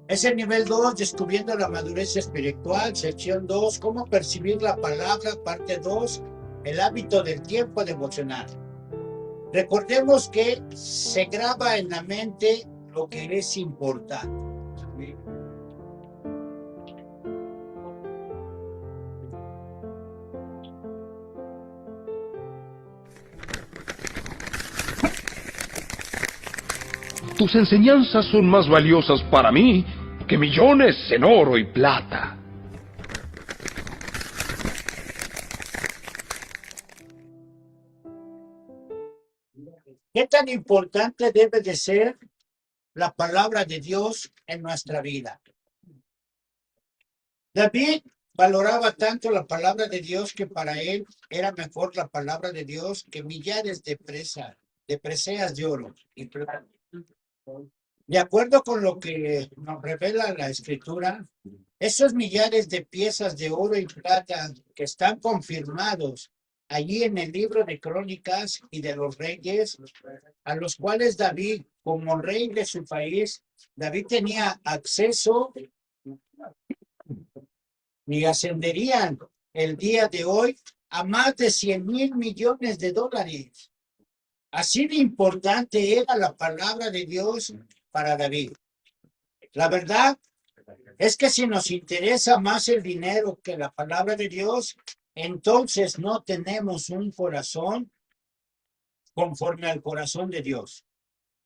Es el nivel 2, descubriendo la madurez espiritual, sección 2, cómo percibir la palabra, parte 2, el hábito del tiempo devocional. Recordemos que se graba en la mente lo que es importante. Tus enseñanzas son más valiosas para mí que millones en oro y plata. ¿Qué tan importante debe de ser la palabra de Dios en nuestra vida? David valoraba tanto la palabra de Dios que para él era mejor la palabra de Dios que millares de preseas de oro y plata. De acuerdo con lo que nos revela la Escritura, esos millares de piezas de oro y plata que están confirmados allí en el libro de Crónicas y de los Reyes, a los cuales David, como rey de su país, David tenía acceso y ascenderían el día de hoy a más de 100,000 millones de dólares. Así de importante era la palabra de Dios para David. La verdad es que si nos interesa más el dinero que la palabra de Dios, entonces no tenemos un corazón conforme al corazón de Dios.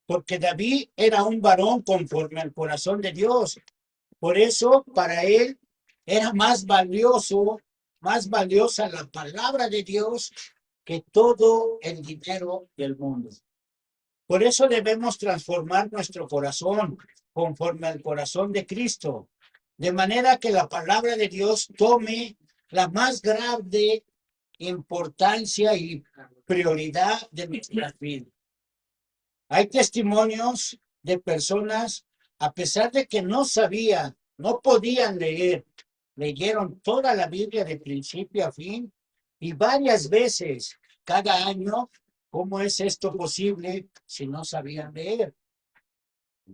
Porque David era un varón conforme al corazón de Dios. Por eso para él era más valiosa la palabra de Dios que todo el dinero del mundo. Por eso debemos transformar nuestro corazón conforme al corazón de Cristo, de manera que la palabra de Dios tome la más grande importancia y prioridad de nuestras vidas. Hay testimonios de personas, a pesar de que no sabían, no podían leer, leyeron toda la Biblia de principio a fin y varias veces cada año. ¿Cómo es esto posible si no sabían leer?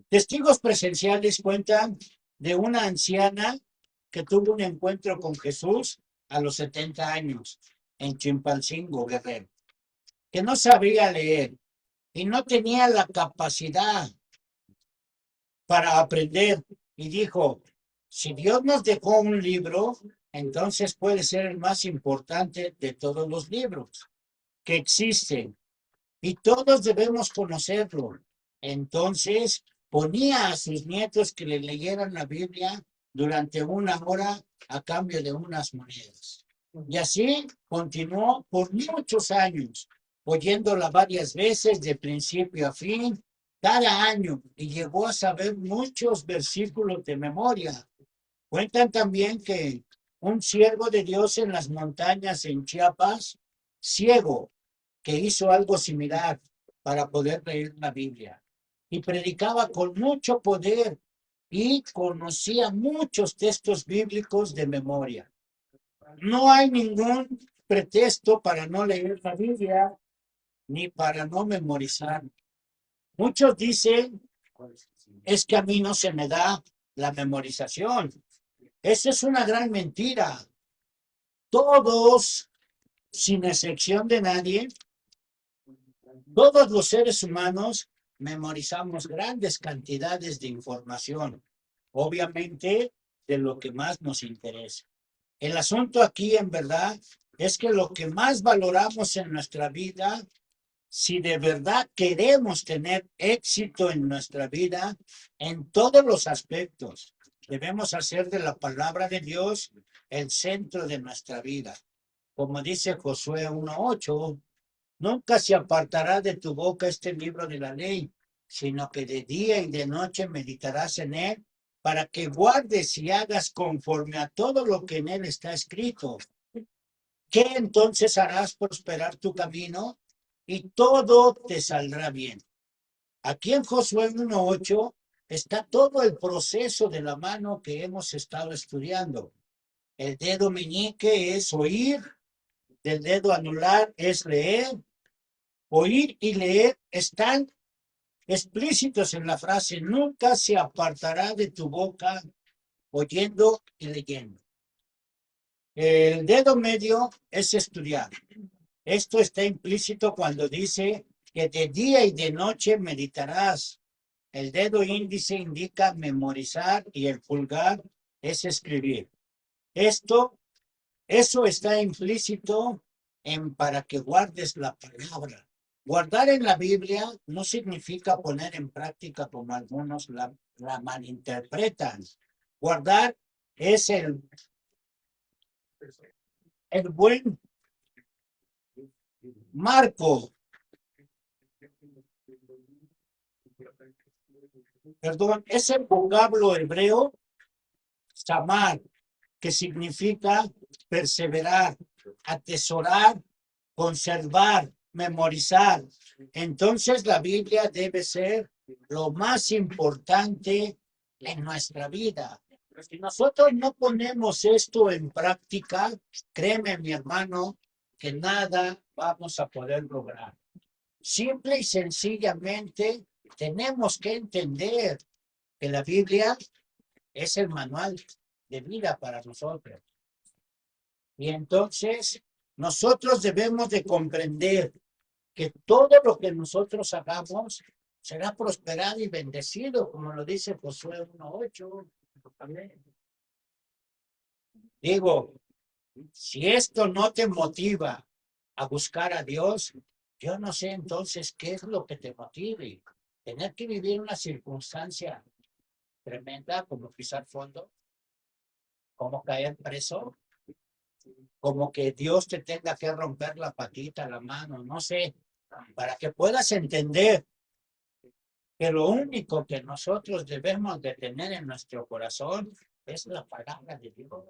Testigos presenciales cuentan de una anciana que tuvo un encuentro con Jesús a los 70 años en Chimpalcingo, Guerrero, que no sabía leer y no tenía la capacidad para aprender. Y dijo, si Dios nos dejó un libro, entonces puede ser el más importante de todos los libros que existen y todos debemos conocerlo. Entonces ponía a sus nietos que le leyeran la Biblia durante una hora a cambio de unas monedas. Y así continuó por muchos años, oyéndola varias veces de principio a fin, cada año, y llegó a saber muchos versículos de memoria. Cuentan también que un siervo de Dios en las montañas en Chiapas, ciego, que hizo algo similar para poder leer la Biblia. Y predicaba con mucho poder y conocía muchos textos bíblicos de memoria. No hay ningún pretexto para no leer la Biblia ni para no memorizar. Muchos dicen, es que a mí no se me da la memorización. Esa es una gran mentira. Todos, sin excepción de nadie, todos los seres humanos memorizamos grandes cantidades de información, obviamente de lo que más nos interesa. El asunto aquí, en verdad, es que lo que más valoramos en nuestra vida, si de verdad queremos tener éxito en nuestra vida, en todos los aspectos, debemos hacer de la palabra de Dios el centro de nuestra vida. Como dice Josué 1:8, nunca se apartará de tu boca este libro de la ley, sino que de día y de noche meditarás en él, para que guardes y hagas conforme a todo lo que en él está escrito. ¿Qué entonces harás prosperar tu camino? Y todo te saldrá bien. Aquí en Josué 1:8 está todo el proceso de la mano que hemos estado estudiando. El dedo meñique es oír, del dedo anular es leer. Oír y leer están explícitos en la frase, nunca se apartará de tu boca oyendo y leyendo. El dedo medio es estudiar. Esto está implícito cuando dice que de día y de noche meditarás. El dedo índice indica memorizar y el pulgar es escribir. Eso está implícito en para que guardes la palabra. Guardar en la Biblia no significa poner en práctica como algunos la malinterpretan. Guardar es el buen marco, perdón, es el vocablo hebreo, samar, que significa perseverar, atesorar, conservar, memorizar. Entonces la Biblia debe ser lo más importante en nuestra vida. Si nosotros no ponemos esto en práctica, créeme, mi hermano, que nada vamos a poder lograr. Simple y sencillamente tenemos que entender que la Biblia es el manual de vida para nosotros. Y entonces nosotros debemos de comprender que todo lo que nosotros hagamos será prosperado y bendecido, como lo dice Josué 1:8. Digo, si esto no te motiva a buscar a Dios, yo no sé entonces qué es lo que te motive. Tener que vivir una circunstancia tremenda como pisar fondo, como caer preso, como que Dios te tenga que romper la patita, la mano, no sé, para que puedas entender que lo único que nosotros debemos de tener en nuestro corazón es la palabra de Dios.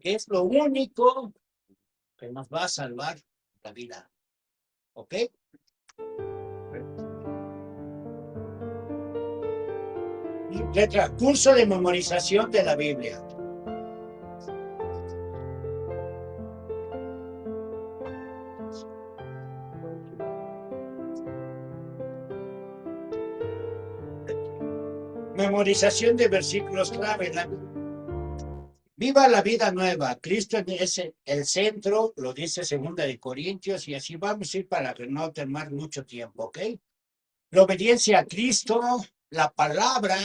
Que es lo único que nos va a salvar la vida. ¿Ok? Letra, curso de memorización de la Biblia. Memorización de versículos clave. Viva la vida nueva. Cristo es el centro, lo dice 2 Corintios, y así vamos a ir para no tomar mucho tiempo, ¿ok? La obediencia a Cristo, la palabra,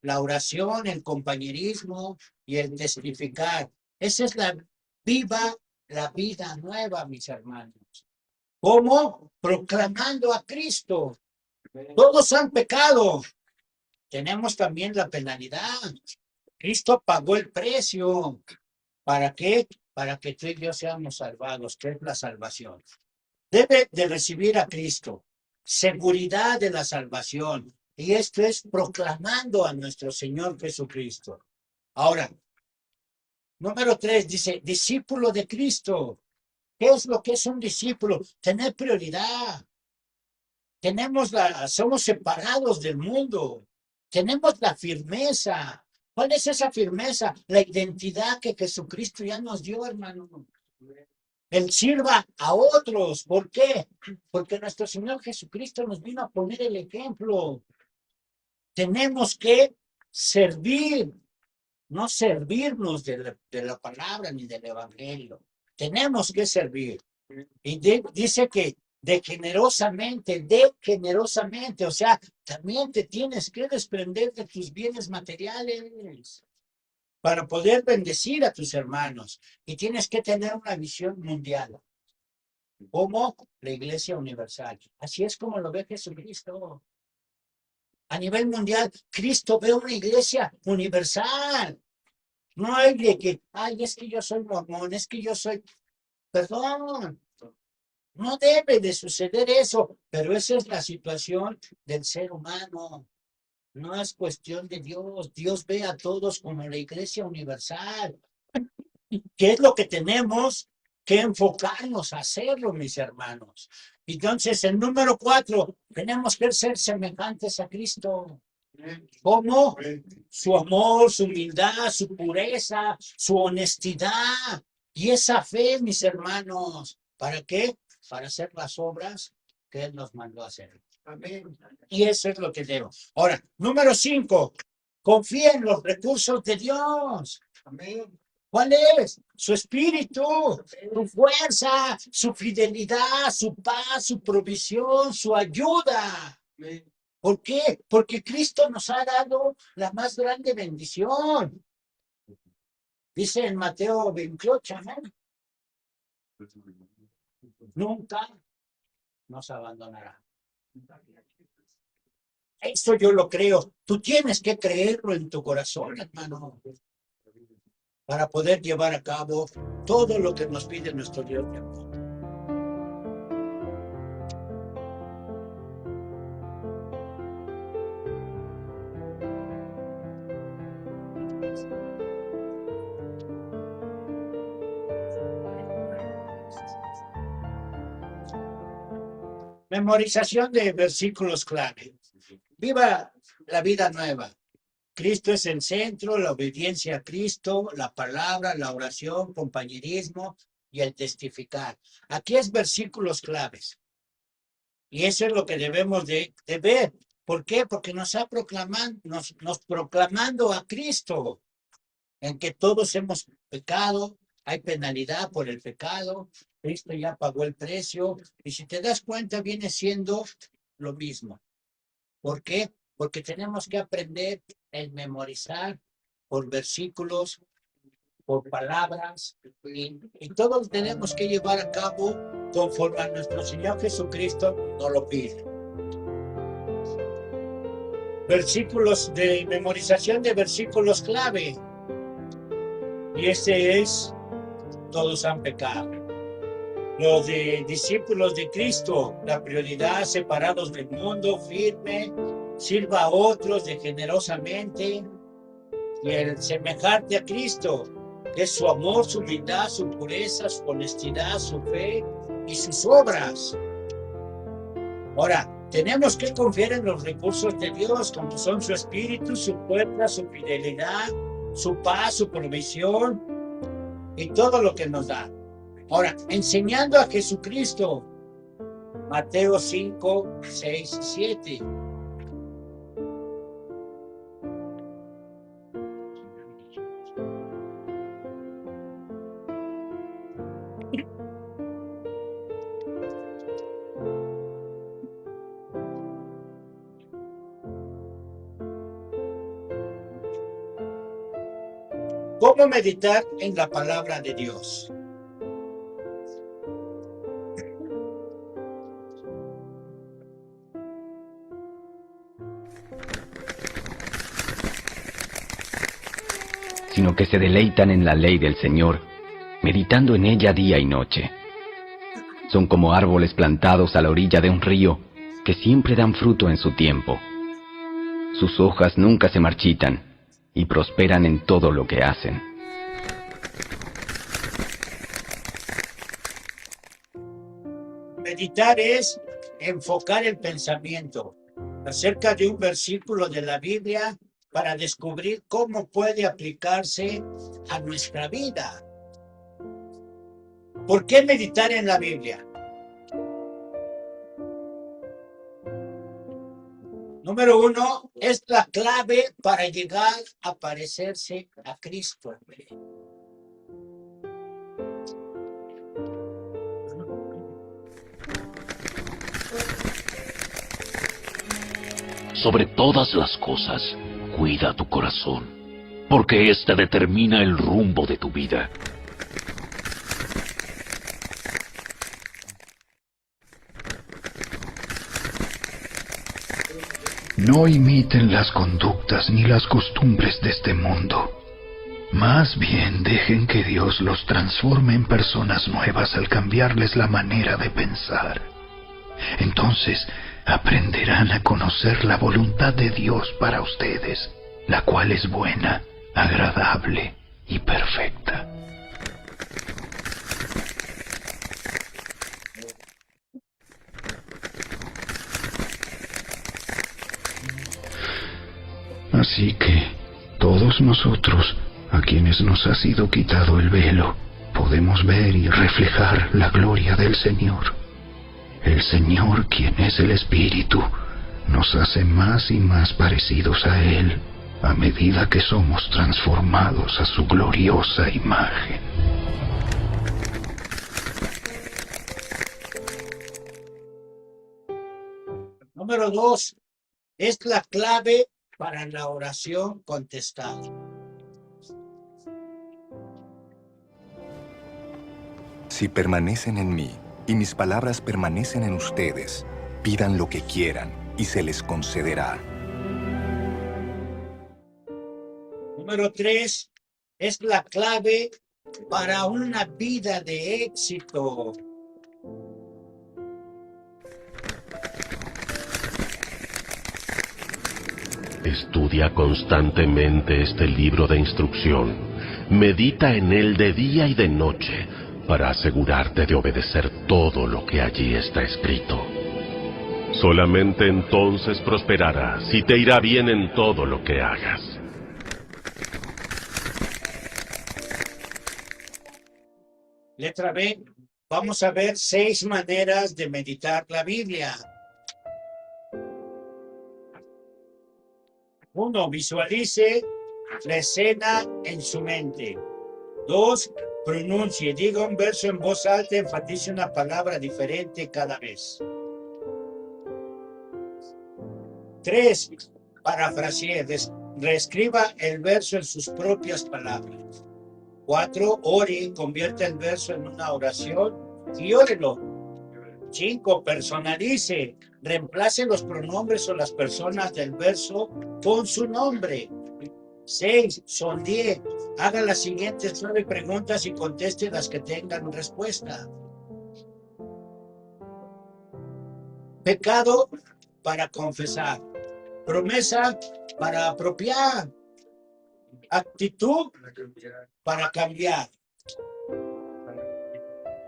la oración, el compañerismo y el testificar. Esa es viva la vida nueva, mis hermanos. ¿Cómo? Proclamando a Cristo. Todos han pecado. Tenemos también la penalidad. Cristo pagó el precio. ¿Para qué? Para que tú y yo seamos salvados, que es la salvación. Debe de recibir a Cristo. Seguridad de la salvación. Y esto es proclamando a nuestro Señor Jesucristo. Ahora, número 3 dice, discípulo de Cristo. ¿Qué es lo que es un discípulo? Tener prioridad. Somos separados del mundo. Tenemos la firmeza. ¿Cuál es esa firmeza? La identidad que Jesucristo ya nos dio, hermano. Él sirva a otros. ¿Por qué? Porque nuestro Señor Jesucristo nos vino a poner el ejemplo. Tenemos que servir, no servirnos de la palabra ni del evangelio. Tenemos que servir. Y dice que generosamente, o sea, también te tienes que desprender de tus bienes materiales para poder bendecir a tus hermanos. Y tienes que tener una visión mundial, como la Iglesia Universal. Así es como lo ve Jesucristo. A nivel mundial, Cristo ve una iglesia universal. No hay de que, ay, es que yo soy mormón, es que yo soy... Perdón, no debe de suceder eso, pero esa es la situación del ser humano. No es cuestión de Dios. Dios ve a todos como la iglesia universal. ¿Qué es lo que tenemos que enfocarnos a hacerlo, mis hermanos? Entonces, el número 4, tenemos que ser semejantes a Cristo. ¿Cómo? Su amor, su humildad, su pureza, su honestidad y esa fe, mis hermanos. ¿Para qué? Para hacer las obras que Él nos mandó a hacer. Amén. Y eso es lo que debo. Ahora, número 5, confía en los recursos de Dios. Amén. ¿Cuál es? Su espíritu, su fuerza, su fidelidad, su paz, su provisión, su ayuda. Amén. ¿Por qué? Porque Cristo nos ha dado la más grande bendición. Dice en Mateo 28, ¿no? Nunca nos abandonará. Esto yo lo creo. Tú tienes que creerlo en tu corazón, hermano, para poder llevar a cabo todo lo que nos pide nuestro Dios de amor. Memorización de versículos clave. Viva la vida nueva. Cristo es el centro, la obediencia a Cristo, la palabra, la oración, compañerismo y el testificar. Aquí es versículos claves. Y eso es lo que debemos de ver. ¿Por qué? Porque nos proclamando a Cristo, en que todos hemos pecado, hay penalidad por el pecado, Cristo ya pagó el precio, y si te das cuenta viene siendo lo mismo. ¿Por qué? Porque tenemos que aprender a memorizar por versículos, por palabras, y todos tenemos que llevar a cabo conforme a nuestro Señor Jesucristo nos lo pide. Versículos de memorización de versículos clave. Y ese es, todos han pecado. Los de discípulos de Cristo, la prioridad, separados del mundo, firme, sirva a otros de generosamente, y el semejarte a Cristo, que es su amor, su humildad, su pureza, su honestidad, su fe y sus obras. Ahora, tenemos que confiar en los recursos de Dios, como son su espíritu, su fuerza, su fidelidad, su paz, su provisión y todo lo que nos da. Ahora, enseñando a Jesucristo, Mateo 5, 6 y 7. ¿Cómo meditar en la palabra de Dios? Sino que se deleitan en la ley del Señor, meditando en ella día y noche. Son como árboles plantados a la orilla de un río, que siempre dan fruto en su tiempo. Sus hojas nunca se marchitan, y prosperan en todo lo que hacen. Meditar es enfocar el pensamiento acerca de un versículo de la Biblia para descubrir cómo puede aplicarse a nuestra vida. ¿Por qué meditar en la Biblia? Número 1, es la clave para llegar a parecerse a Cristo. Sobre todas las cosas, cuida tu corazón, porque éste determina el rumbo de tu vida. No imiten las conductas ni las costumbres de este mundo. Más bien dejen que Dios los transforme en personas nuevas al cambiarles la manera de pensar. Entonces aprenderán a conocer la voluntad de Dios para ustedes, la cual es buena, agradable y perfecta. Así que todos nosotros, a quienes nos ha sido quitado el velo, podemos ver y reflejar la gloria del Señor. El Señor, quien es el Espíritu, nos hace más y más parecidos a Él a medida que somos transformados a su gloriosa imagen. Número 2, es la clave para la oración contestada. Si permanecen en mí y mis palabras permanecen en ustedes, pidan lo que quieran y se les concederá. Número 3, es la clave para una vida de éxito. Estudia constantemente este libro de instrucción. Medita en él de día y de noche para asegurarte de obedecer todo lo que allí está escrito. Solamente entonces prosperarás y te irá bien en todo lo que hagas. Letra B, vamos a ver 6 maneras de meditar la Biblia. 1, visualice la escena en su mente. 2, pronuncie, diga un verso en voz alta, enfatice una palabra diferente cada vez. 3, parafrasee, reescriba el verso en sus propias palabras. 4, ore, convierta el verso en una oración y órelo. 5, personalice, reemplace los pronombres o las personas del verso con su nombre. 6, sondee, haga las siguientes 9 preguntas y conteste las que tengan respuesta. Pecado para confesar, promesa para apropiar, actitud para cambiar,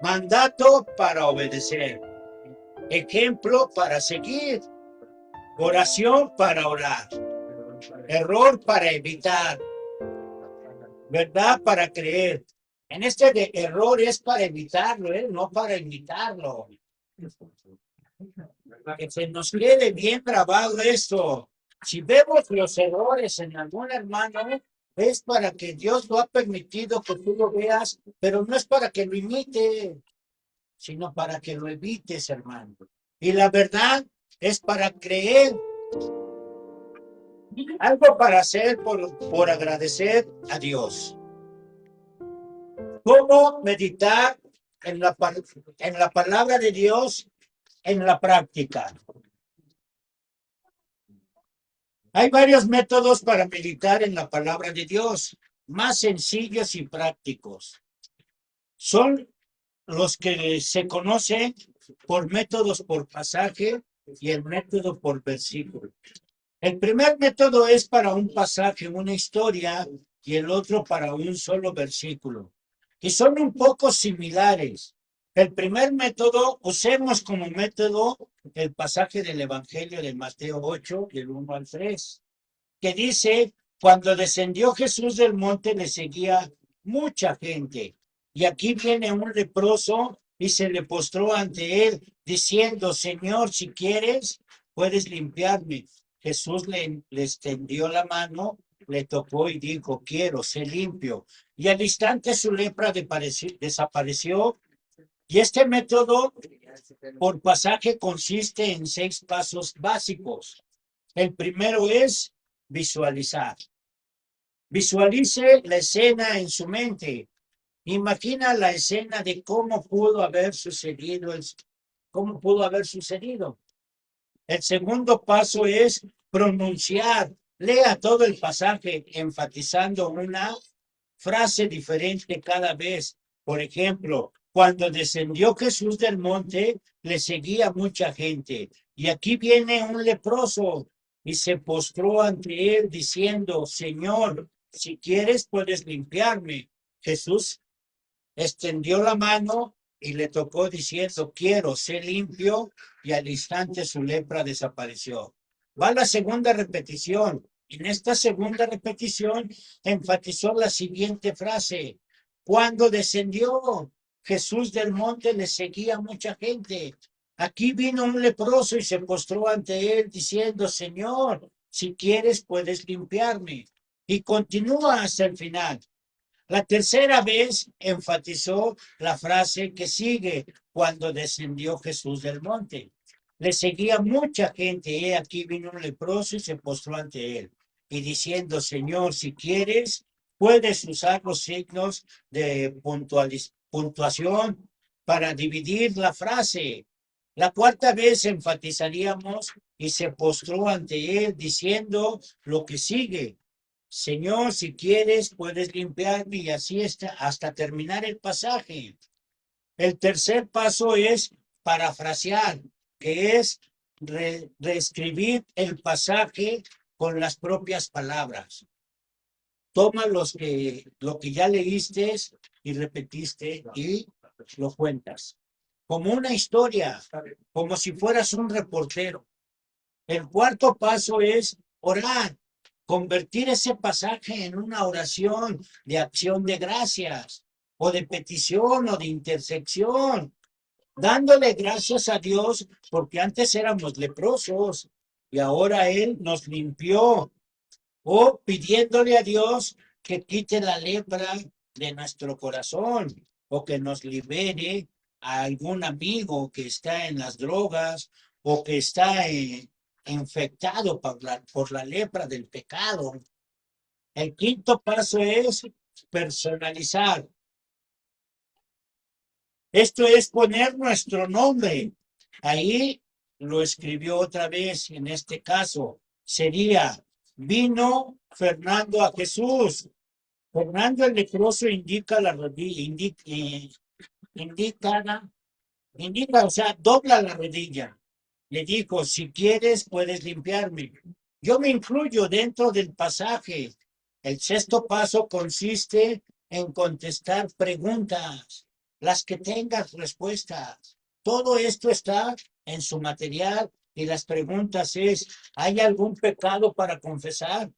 mandato para obedecer, ejemplo para seguir, oración para orar, error para evitar, verdad para creer. En este de error es para evitarlo, no para imitarlo. Que se nos quede bien grabado esto. Si vemos los errores en algún hermano, es para que Dios lo ha permitido que tú lo veas, pero no es para que lo imite, sino para que lo evites, hermano. Y la verdad es para creer. Algo para hacer por agradecer a Dios. ¿Cómo meditar en la palabra de Dios en la práctica? Hay varios métodos para meditar en la palabra de Dios, más sencillos y prácticos. Son los que se conocen por métodos por pasaje y el método por versículo. El primer método es para un pasaje, una historia, y el otro para un solo versículo. Y son un poco similares. El primer método, usemos como método el pasaje del Evangelio de Mateo 8, del 1 al 3, que dice, cuando descendió Jesús del monte le seguía mucha gente. Y aquí viene un leproso y se le postró ante él, diciendo, Señor, si quieres, puedes limpiarme. Jesús le extendió la mano, le tocó y dijo, quiero, sé limpio. Y al instante su lepra desapareció. Y este método por pasaje consiste en 6 pasos básicos. El primero es visualizar. Visualice la escena en su mente. Imagina la escena de cómo pudo haber sucedido. El segundo paso es pronunciar. Lea todo el pasaje enfatizando una frase diferente cada vez. Por ejemplo, cuando descendió Jesús del monte, le seguía mucha gente. Y aquí viene un leproso y se postró ante él diciendo, Señor, si quieres puedes limpiarme. Jesús extendió la mano y le tocó diciendo, quiero, sé limpio, y al instante su lepra desapareció. Va la segunda repetición. En esta segunda repetición enfatizó la siguiente frase. Cuando descendió Jesús del monte le seguía mucha gente. Aquí vino un leproso y se postró ante él diciendo, Señor, si quieres puedes limpiarme. Y continúa hasta el final. La tercera vez enfatizó la frase que sigue cuando descendió Jesús del monte. Le seguía mucha gente. Aquí vino un leproso y se postró ante él. Y diciendo, Señor, si quieres, puedes usar los signos de puntuación para dividir la frase. La cuarta vez enfatizaríamos y se postró ante él diciendo lo que sigue. Señor, si quieres, puedes limpiarme y así está hasta terminar el pasaje. El tercer paso es parafrasear, que es reescribir el pasaje con las propias palabras. Toma lo que ya leíste y repetiste y lo cuentas. Como una historia, como si fueras un reportero. El cuarto paso es orar, convertir ese pasaje en una oración de acción de gracias, o de petición, o de intersección, dándole gracias a Dios, porque antes éramos leprosos y ahora Él nos limpió, o pidiéndole a Dios que quite la lepra de nuestro corazón, o que nos libere a algún amigo que está en las drogas, o que está infectado por la lepra del pecado. El quinto paso es personalizar. Esto es poner nuestro nombre. Ahí lo escribió otra vez, en este caso sería, vino Fernando a Jesús. Fernando el leproso indica la rodilla, indica, o sea, dobla la rodilla. Le dijo, si quieres, puedes limpiarme. Yo me incluyo dentro del pasaje. El sexto paso consiste en contestar preguntas, las que tengas respuestas. Todo esto está en su material y las preguntas es, ¿hay algún pecado para confesar?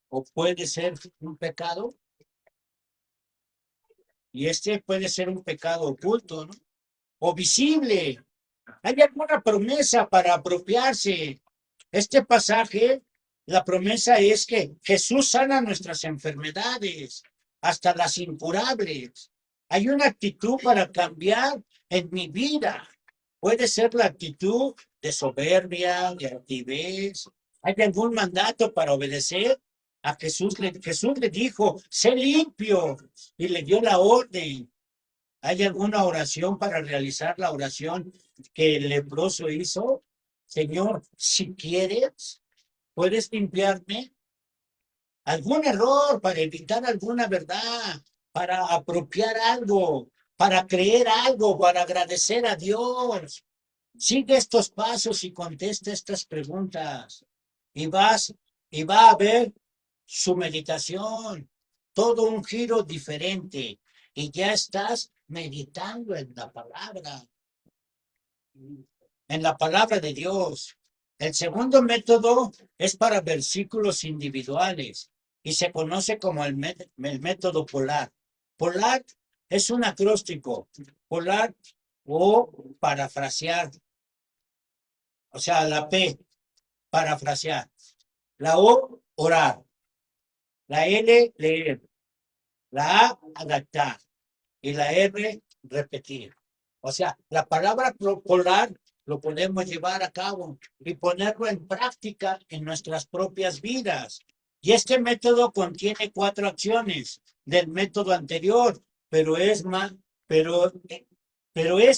¿O puede ser un pecado? Y este puede ser un pecado oculto, ¿no? O visible. ¿Hay alguna promesa para apropiarse? Este pasaje, la promesa es que Jesús sana nuestras enfermedades, hasta las incurables. Hay una actitud para cambiar en mi vida. Puede ser la actitud de soberbia, de altivez. ¿Hay algún mandato para obedecer? A Jesús le dijo, sé limpio, y le dio la orden. ¿Hay alguna oración para realizar la oración que el leproso hizo? Señor, si quieres, puedes limpiarme. ¿Algún error para evitar alguna verdad, para apropiar algo, para creer algo, para agradecer a Dios? Sigue estos pasos y contesta estas preguntas. Y va a haber su meditación, todo un giro diferente. Y ya estás meditando en la palabra de Dios. El segundo método es para versículos individuales y se conoce como el método polar. Polar es un acróstico, polar o parafrasear. O sea, la P, parafrasear. La O, orar. La L, leer. La A, adaptar. Y la R, repetir. O sea, la palabra polar lo podemos llevar a cabo y ponerlo en práctica en nuestras propias vidas. Y este método contiene 4 acciones del método anterior, pero es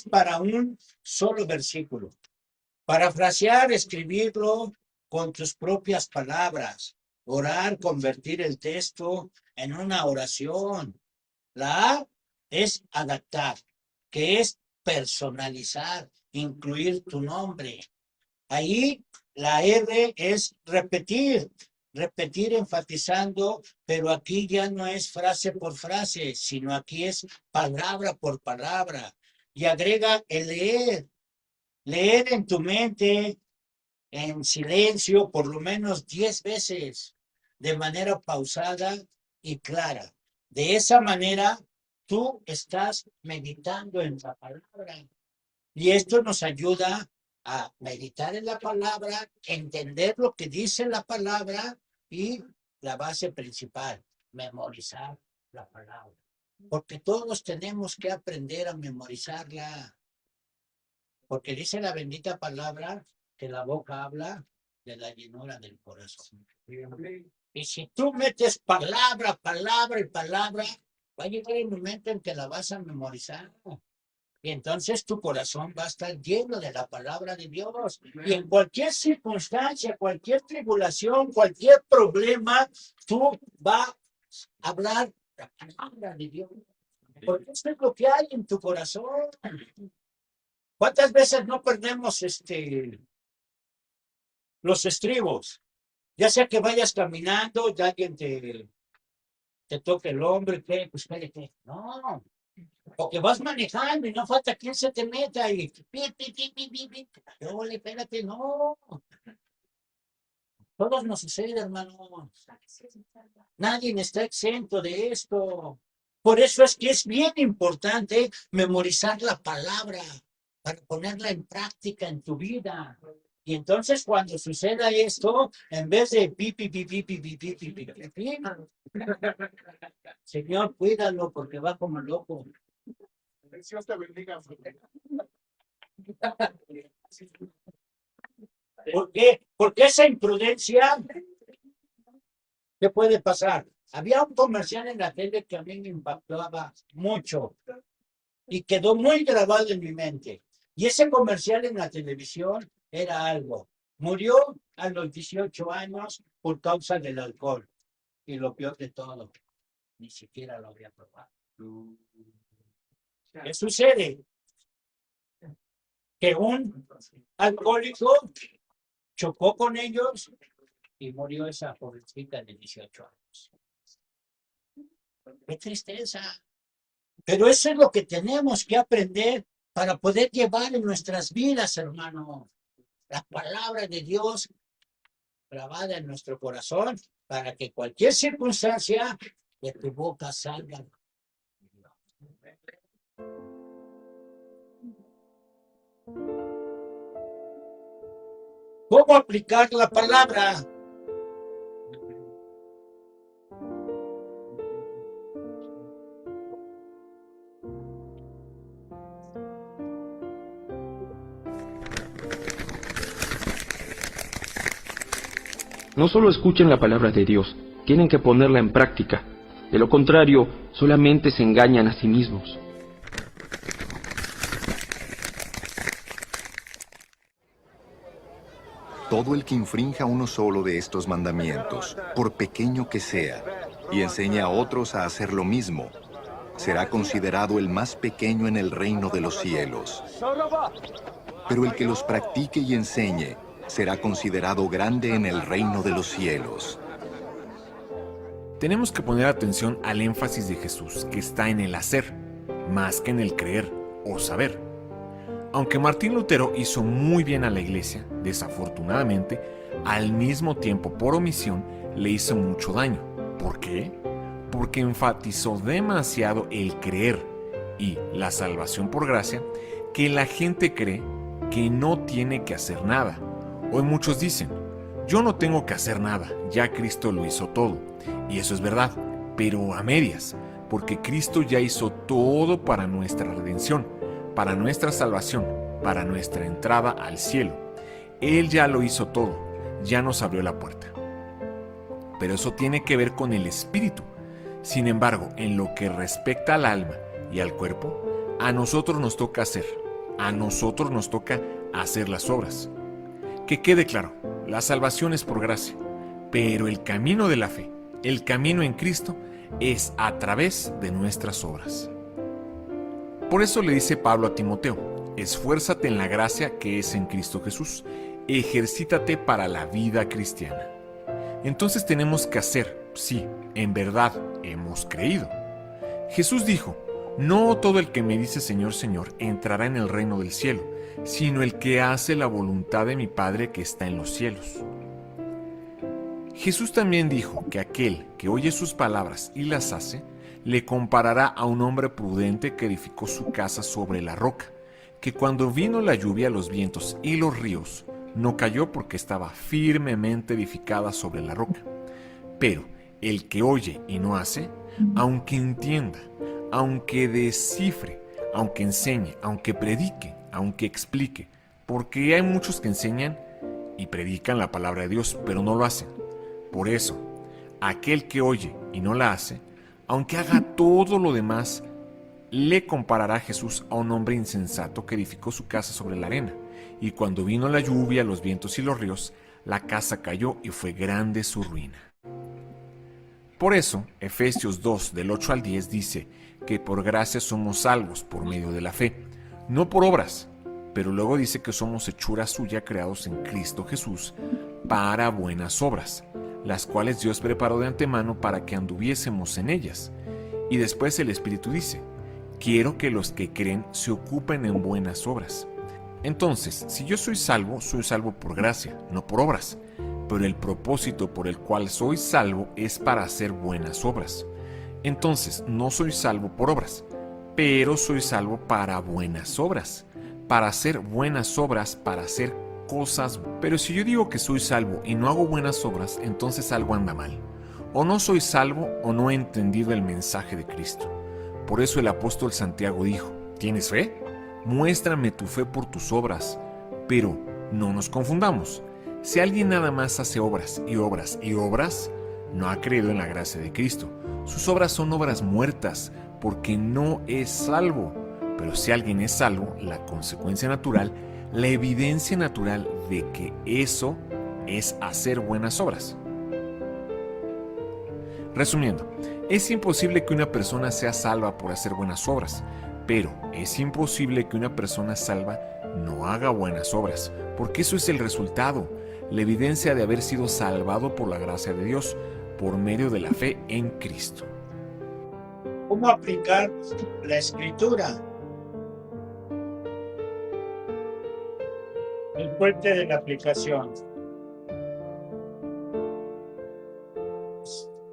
para un solo versículo. Parafrasear, escribirlo con tus propias palabras. Orar, convertir el texto en una oración. La A es adaptar, que es personalizar, incluir tu nombre. Ahí la R es repetir enfatizando, pero aquí ya no es frase por frase, sino aquí es palabra por palabra. Y agrega el leer en tu mente, en silencio, por lo menos 10 veces, de manera pausada y clara. De esa manera, tú estás meditando en la palabra. Y esto nos ayuda a meditar en la palabra, entender lo que dice la palabra y la base principal, memorizar la palabra. Porque todos tenemos que aprender a memorizarla. Porque dice la bendita palabra que la boca habla de la llenura del corazón. Y si tú metes palabra, palabra y palabra, va a llegar el momento en que la vas a memorizar. Y entonces tu corazón va a estar lleno de la palabra de Dios. Y en cualquier circunstancia, cualquier tribulación, cualquier problema, tú vas a hablar la palabra de Dios. Porque esto es lo que hay en tu corazón. ¿Cuántas veces no perdemos los estribos? Ya sea que vayas caminando, ya alguien te toque el hombro, ¿qué? Pues espérate. No. O que vas manejando y no falta quien se te meta y espérate, no. Todos nos sucede, hermano. Nadie está exento de esto. Por eso es que es bien importante memorizar la palabra para ponerla en práctica en tu vida. Y entonces cuando suceda esto, en vez de Señor, cuídalo porque va como loco. Dios te bendiga. ¿Por qué? Porque esa imprudencia, ¿qué puede pasar? Había un comercial en la tele que a mí me impactaba mucho y quedó muy grabado en mi mente. Y ese comercial en la televisión era algo. Murió a los 18 años por causa del alcohol. Y lo peor de todo, ni siquiera lo había probado. ¿Qué sucede? Que un alcohólico chocó con ellos y murió esa jovencita de 18 años. ¡Qué tristeza! Pero eso es lo que tenemos que aprender para poder llevar en nuestras vidas, hermano. La palabra de Dios grabada en nuestro corazón para que cualquier circunstancia de tu boca salga. ¿Cómo aplicar la palabra? No solo escuchen la palabra de Dios, tienen que ponerla en práctica. De lo contrario, solamente se engañan a sí mismos. Todo el que infrinja uno solo de estos mandamientos, por pequeño que sea, y enseñe a otros a hacer lo mismo, será considerado el más pequeño en el reino de los cielos. Pero el que los practique y enseñe será considerado grande en el reino de los cielos. Tenemos que poner atención al énfasis de Jesús, que está en el hacer, más que en el creer o saber. Aunque Martín Lutero hizo muy bien a la iglesia, desafortunadamente, al mismo tiempo, por omisión, le hizo mucho daño. ¿Por qué? Porque enfatizó demasiado el creer y la salvación por gracia, que la gente cree que no tiene que hacer nada. Hoy muchos dicen, yo no tengo que hacer nada, ya Cristo lo hizo todo. Y eso es verdad, pero a medias, porque Cristo ya hizo todo para nuestra redención, para nuestra salvación, para nuestra entrada al cielo. Él ya lo hizo todo, ya nos abrió la puerta. Pero eso tiene que ver con el espíritu. Sin embargo, en lo que respecta al alma y al cuerpo, a nosotros nos toca hacer, a nosotros nos toca hacer las obras. Que quede claro, la salvación es por gracia, pero el camino de la fe, el camino en Cristo, es a través de nuestras obras. Por eso le dice Pablo a Timoteo, esfuérzate en la gracia que es en Cristo Jesús, ejercítate para la vida cristiana. Entonces tenemos que hacer, sí, en verdad hemos creído. Jesús dijo, no todo el que me dice Señor, Señor, entrará en el reino del cielo, sino el que hace la voluntad de mi Padre que está en los cielos. Jesús también dijo que aquel que oye sus palabras y las hace, le comparará a un hombre prudente que edificó su casa sobre la roca. que cuando vino la lluvia, los vientos y los ríos, no cayó porque estaba firmemente edificada sobre la roca. Pero el que oye y no hace, aunque entienda, aunque descifre, aunque enseñe, aunque predique, aunque explique, porque hay muchos que enseñan y predican la palabra de Dios, pero no lo hacen. Por eso, aquel que oye y no la hace, aunque haga todo lo demás, le comparará Jesús a un hombre insensato que edificó su casa sobre la arena. Y cuando vino la lluvia, los vientos y los ríos, la casa cayó y fue grande su ruina. Por eso, Efesios 2, del 8 al 10 dice que por gracia somos salvos por medio de la fe, no por obras, pero luego dice que somos hechura suya creados en Cristo Jesús para buenas obras, las cuales Dios preparó de antemano para que anduviésemos en ellas. Y después el Espíritu dice, quiero que los que creen se ocupen en buenas obras. Entonces, si yo soy salvo por gracia, no por obras. Pero el propósito por el cual soy salvo es para hacer buenas obras. Entonces, no soy salvo por obras, pero soy salvo para buenas obras. Para hacer buenas obras, para hacer cosas. Pero si yo digo que soy salvo y no hago buenas obras, entonces algo anda mal. O no soy salvo o no he entendido el mensaje de Cristo. Por eso el apóstol Santiago dijo, ¿tienes fe? Muéstrame tu fe por tus obras. Pero no nos confundamos. Si alguien nada más hace obras y obras y obras, no ha creído en la gracia de Cristo. Sus obras son obras muertas, porque no es salvo. Pero si alguien es salvo, la consecuencia natural, la evidencia natural de que eso es hacer buenas obras. Resumiendo, es imposible que una persona sea salva por hacer buenas obras, pero es imposible que una persona salva no haga buenas obras, porque eso es el resultado, la evidencia de haber sido salvado por la gracia de Dios, por medio de la fe en Cristo. ¿Cómo aplicar la Escritura? El puente de la aplicación.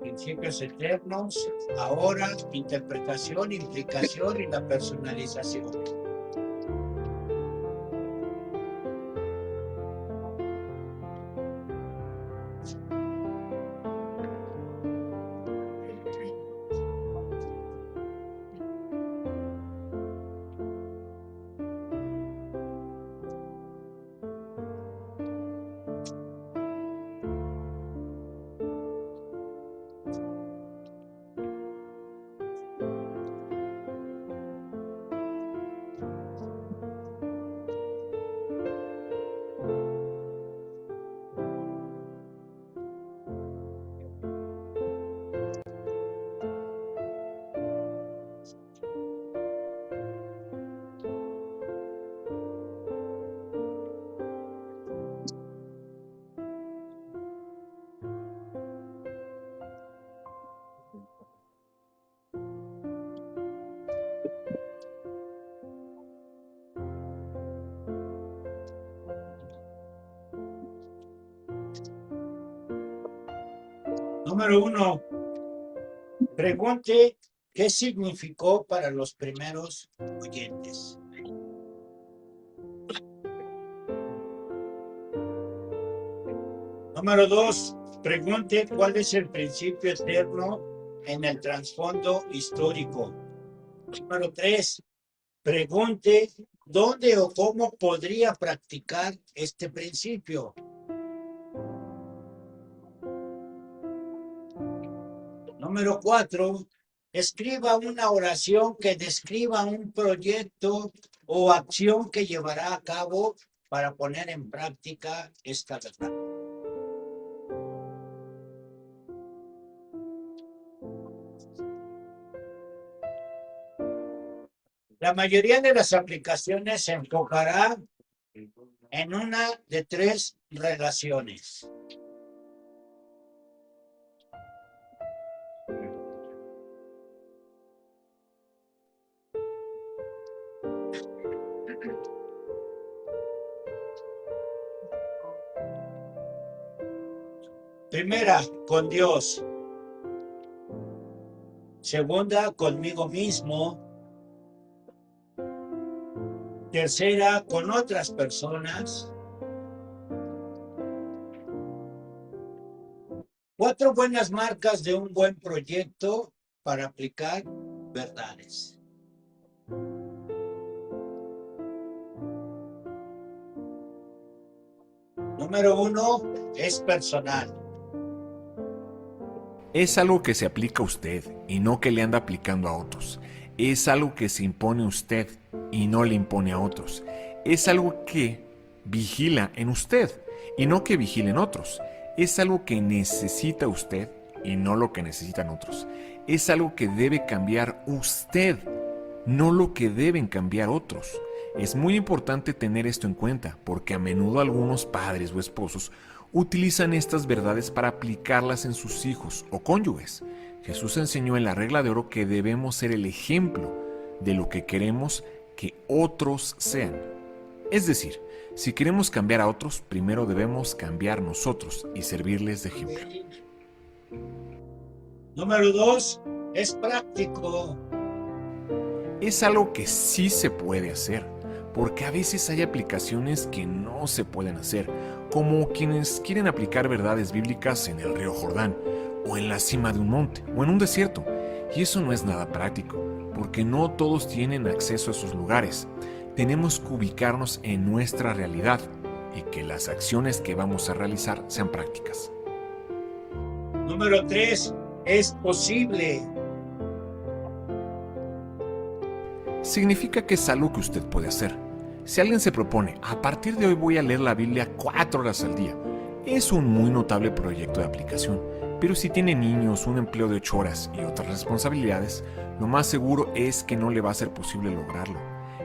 Principios eternos, ahora, interpretación, implicación y la personalización. Número 1. Pregunte qué significó para los primeros oyentes. Número 2. Pregunte cuál es el principio eterno en el trasfondo histórico. Número 3. Pregunte dónde o cómo podría practicar este principio. Número 4, escriba una oración que describa un proyecto o acción que llevará a cabo para poner en práctica esta verdad. La mayoría de las aplicaciones se enfocará en una de 3 relaciones. Primera, con Dios. Segunda, conmigo mismo. Tercera, con otras personas. 4 buenas marcas de un buen proyecto para aplicar verdades. Número 1 es personal. Es algo que se aplica a usted y no que le anda aplicando a otros. Es algo que se impone a usted y no le impone a otros. Es algo que vigila en usted y no que vigile en otros. Es algo que necesita usted y no lo que necesitan otros. Es algo que debe cambiar usted, no lo que deben cambiar otros. Es muy importante tener esto en cuenta porque a menudo algunos padres o esposos utilizan estas verdades para aplicarlas en sus hijos o cónyuges. Jesús enseñó en la regla de oro que debemos ser el ejemplo de lo que queremos que otros sean. Es decir, si queremos cambiar a otros, primero debemos cambiar nosotros y servirles de ejemplo. Número 2 es práctico. Es algo que sí se puede hacer, porque a veces hay aplicaciones que no se pueden hacer, como quienes quieren aplicar verdades bíblicas en el río Jordán, o en la cima de un monte, o en un desierto. Y eso no es nada práctico, porque no todos tienen acceso a esos lugares. Tenemos que ubicarnos en nuestra realidad y que las acciones que vamos a realizar sean prácticas. Número 3 es posible. Significa que es algo que usted puede hacer. Si alguien se propone, a partir de hoy voy a leer la Biblia 4 horas al día, es un muy notable proyecto de aplicación. Pero si tiene niños, un empleo de 8 horas y otras responsabilidades, lo más seguro es que no le va a ser posible lograrlo.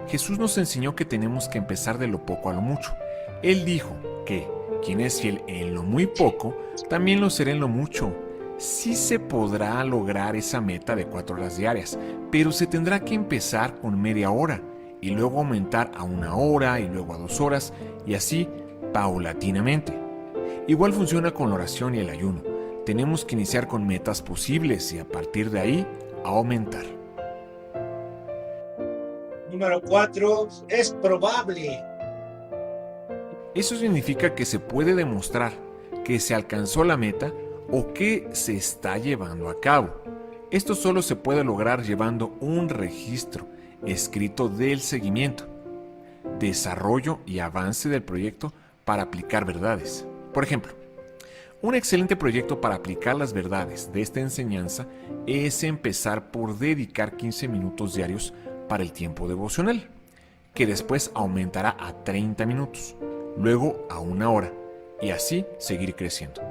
Jesús nos enseñó que tenemos que empezar de lo poco a lo mucho. Él dijo que quien es fiel en lo muy poco, también lo será en lo mucho. Sí se podrá lograr esa meta de 4 horas diarias, pero se tendrá que empezar con media hora y luego aumentar a 1 hora y luego a 2 horas y así paulatinamente. Igual funciona con la oración y el ayuno. Tenemos que iniciar con metas posibles y a partir de ahí aumentar. Número 4 es probable. Eso significa que se puede demostrar que se alcanzó la meta o que se está llevando a cabo. Esto solo se puede lograr llevando un registro escrito del seguimiento, desarrollo y avance del proyecto para aplicar verdades. Por ejemplo, un excelente proyecto para aplicar las verdades de esta enseñanza es empezar por dedicar 15 minutos diarios para el tiempo devocional, que después aumentará a 30 minutos, luego a 1 hora y así seguir creciendo.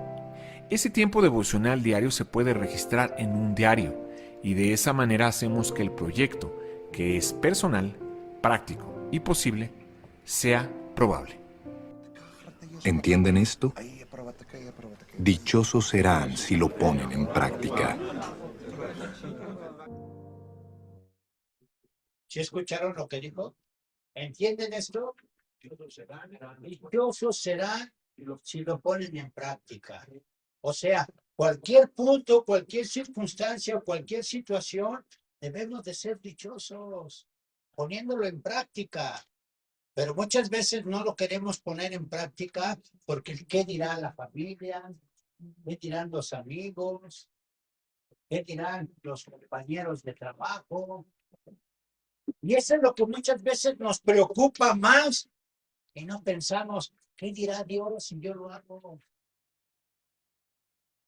Ese tiempo devocional diario se puede registrar en un diario y de esa manera hacemos que el proyecto, que es personal, práctico y posible, sea probable. ¿Entienden esto? Dichosos serán si lo ponen en práctica. ¿Sí escucharon lo que dijo? ¿Entienden esto? Dichosos serán si lo ponen en práctica. O sea, cualquier punto, cualquier circunstancia, cualquier situación, debemos de ser dichosos, poniéndolo en práctica. Pero muchas veces no lo queremos poner en práctica porque ¿qué dirá la familia? ¿Qué dirán los amigos? ¿Qué dirán los compañeros de trabajo? Y eso es lo que muchas veces nos preocupa más y no pensamos, ¿qué dirá Dios si yo lo hago?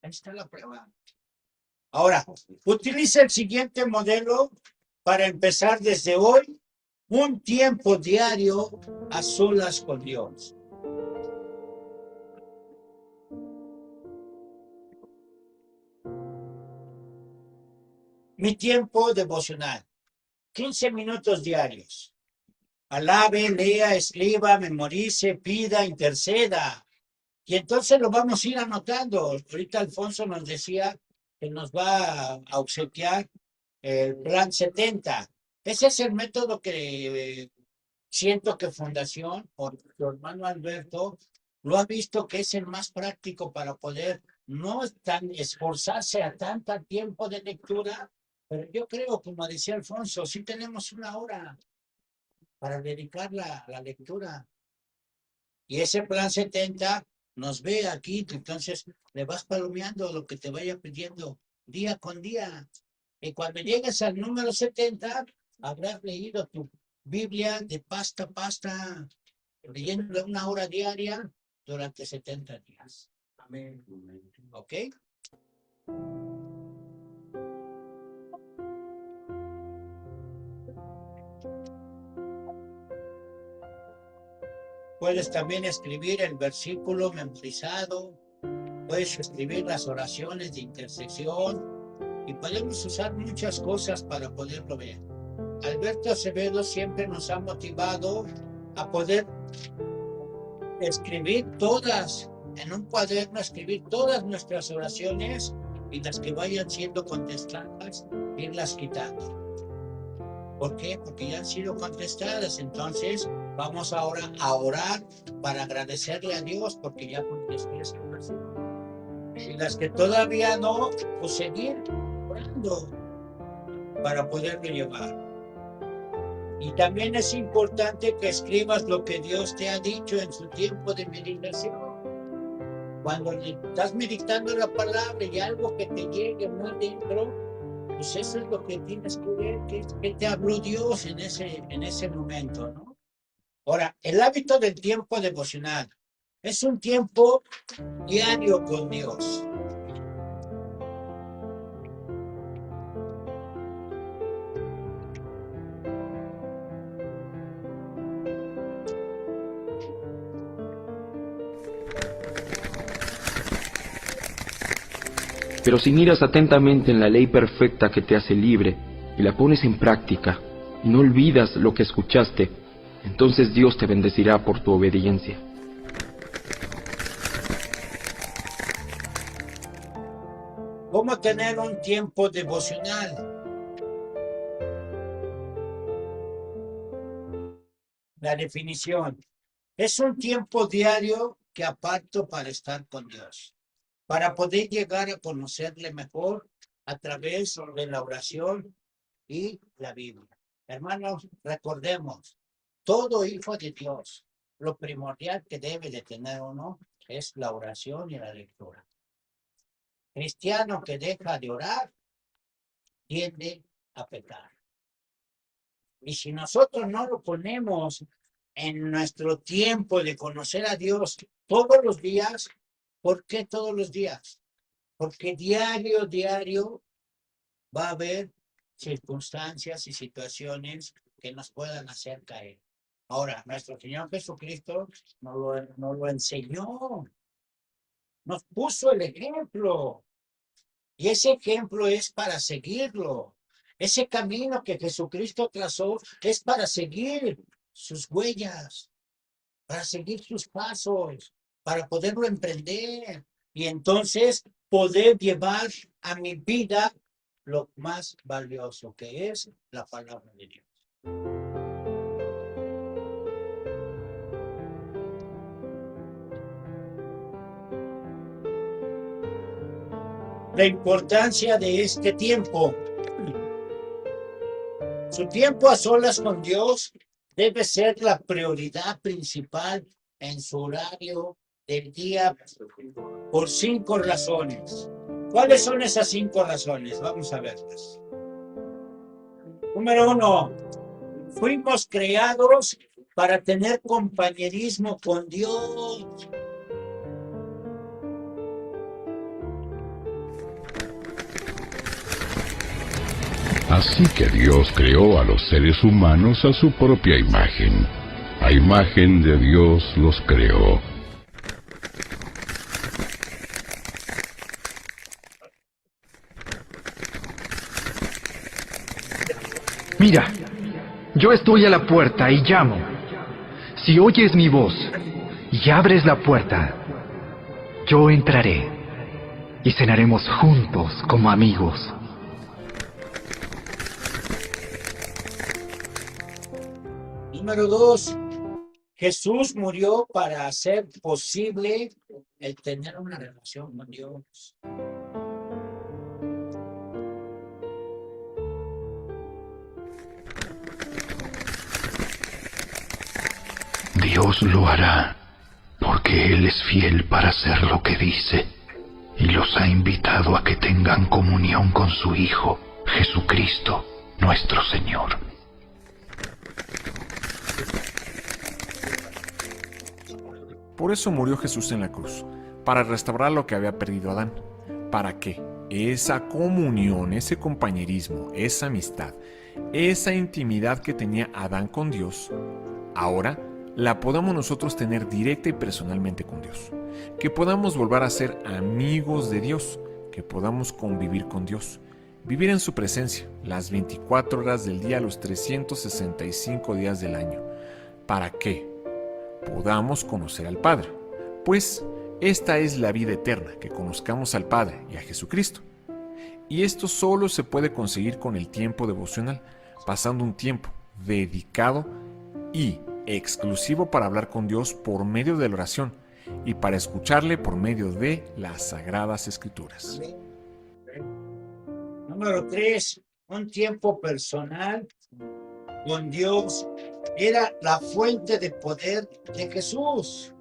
Ahí está la prueba. Ahora, utiliza el siguiente modelo para empezar desde hoy un tiempo diario a solas con Dios. Mi tiempo devocional, 15 minutos diarios. Alabe, lea, escriba, memorice, pida, interceda. Y entonces lo vamos a ir anotando. Ahorita Alfonso nos decía que nos va a obsequiar el plan 70. Ese es el método que siento que Fundación, por tu hermano Alberto, lo ha visto que es el más práctico para poder no tan esforzarse a tanto tiempo de lectura, pero yo creo, como decía Alfonso, sí tenemos 1 hora. para dedicar la lectura. Y ese plan 70 nos ve aquí, entonces le vas palomeando lo que te vaya pidiendo día con día. Y cuando llegues al número 70, habrás leído tu Biblia de pasta a pasta, leyéndola 1 hora diaria durante 70 días. Amén. ¿Ok? Puedes también escribir el versículo memorizado, puedes escribir las oraciones de intercesión y podemos usar muchas cosas para poderlo ver. Alberto Acevedo siempre nos ha motivado a poder escribir todas, en un cuaderno, escribir todas nuestras oraciones y las que vayan siendo contestadas, irlas quitando. ¿Por qué? Porque ya han sido contestadas. Entonces, vamos ahora a orar para agradecerle a Dios porque ya contestó esa oración. Y las que todavía no, pues seguir orando para poderlo llevar. Y también es importante que escribas lo que Dios te ha dicho en su tiempo de meditación. Cuando estás meditando la palabra y algo que te llegue muy dentro, pues eso es lo que tienes que ver, que te habló Dios en ese momento, ¿no? Ahora, el hábito del tiempo devocional es un tiempo diario con Dios. Pero si miras atentamente en la ley perfecta que te hace libre y la pones en práctica y no olvidas lo que escuchaste, entonces Dios te bendecirá por tu obediencia. ¿Cómo tener un tiempo devocional? La definición. Es un tiempo diario que aparto para estar con Dios, para poder llegar a conocerle mejor a través de la oración y la Biblia. Hermanos, recordemos, todo hijo de Dios, lo primordial que debe de tener uno es la oración y la lectura. Cristiano que deja de orar tiende a pecar. Y si nosotros no lo ponemos en nuestro tiempo de conocer a Dios todos los días, ¿por qué todos los días? Porque diario va a haber circunstancias y situaciones que nos puedan hacer caer. Ahora, nuestro Señor Jesucristo nos lo enseñó, nos puso el ejemplo. Y ese ejemplo es para seguirlo. Ese camino que Jesucristo trazó es para seguir sus huellas, para seguir sus pasos, para poderlo emprender y entonces poder llevar a mi vida lo más valioso que es la palabra de Dios. La importancia de este tiempo. Su tiempo a solas con Dios debe ser la prioridad principal en su horario del día por 5 razones. ¿Cuáles son esas 5 razones? Vamos a verlas. Número 1, fuimos creados para tener compañerismo con Dios. Así que Dios creó a los seres humanos a su propia imagen. A imagen de Dios los creó. Mira, yo estoy a la puerta y llamo. Si oyes mi voz y abres la puerta, yo entraré y cenaremos juntos como amigos. Número 2, Jesús murió para hacer posible el tener una relación con Dios. Dios lo hará, porque Él es fiel para hacer lo que dice, y los ha invitado a que tengan comunión con su Hijo, Jesucristo, nuestro Señor. Por eso murió Jesús en la cruz, para restaurar lo que había perdido Adán, para que esa comunión, ese compañerismo, esa amistad, esa intimidad que tenía Adán con Dios, ahora la podamos nosotros tener directa y personalmente con Dios, que podamos volver a ser amigos de Dios, que podamos convivir con Dios, vivir en su presencia las 24 horas del día, los 365 días del año, para que podamos conocer al Padre, pues esta es la vida eterna, que conozcamos al Padre y a Jesucristo. Y esto solo se puede conseguir con el tiempo devocional, pasando un tiempo dedicado y exclusivo para hablar con Dios por medio de la oración y para escucharle por medio de las Sagradas Escrituras. Número 3, un tiempo personal con Dios era la fuente de poder de Jesús.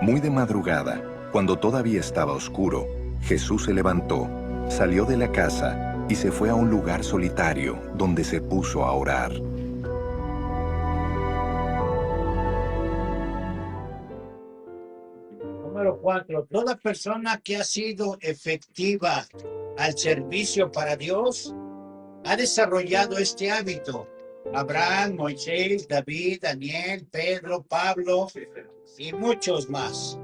Muy de madrugada, cuando todavía estaba oscuro, Jesús se levantó, salió de la casa y se fue a un lugar solitario donde se puso a orar. Número 4, toda persona que ha sido efectiva al servicio para Dios ha desarrollado este hábito. Abraham, Moisés, David, Daniel, Pedro, Pablo y muchos más.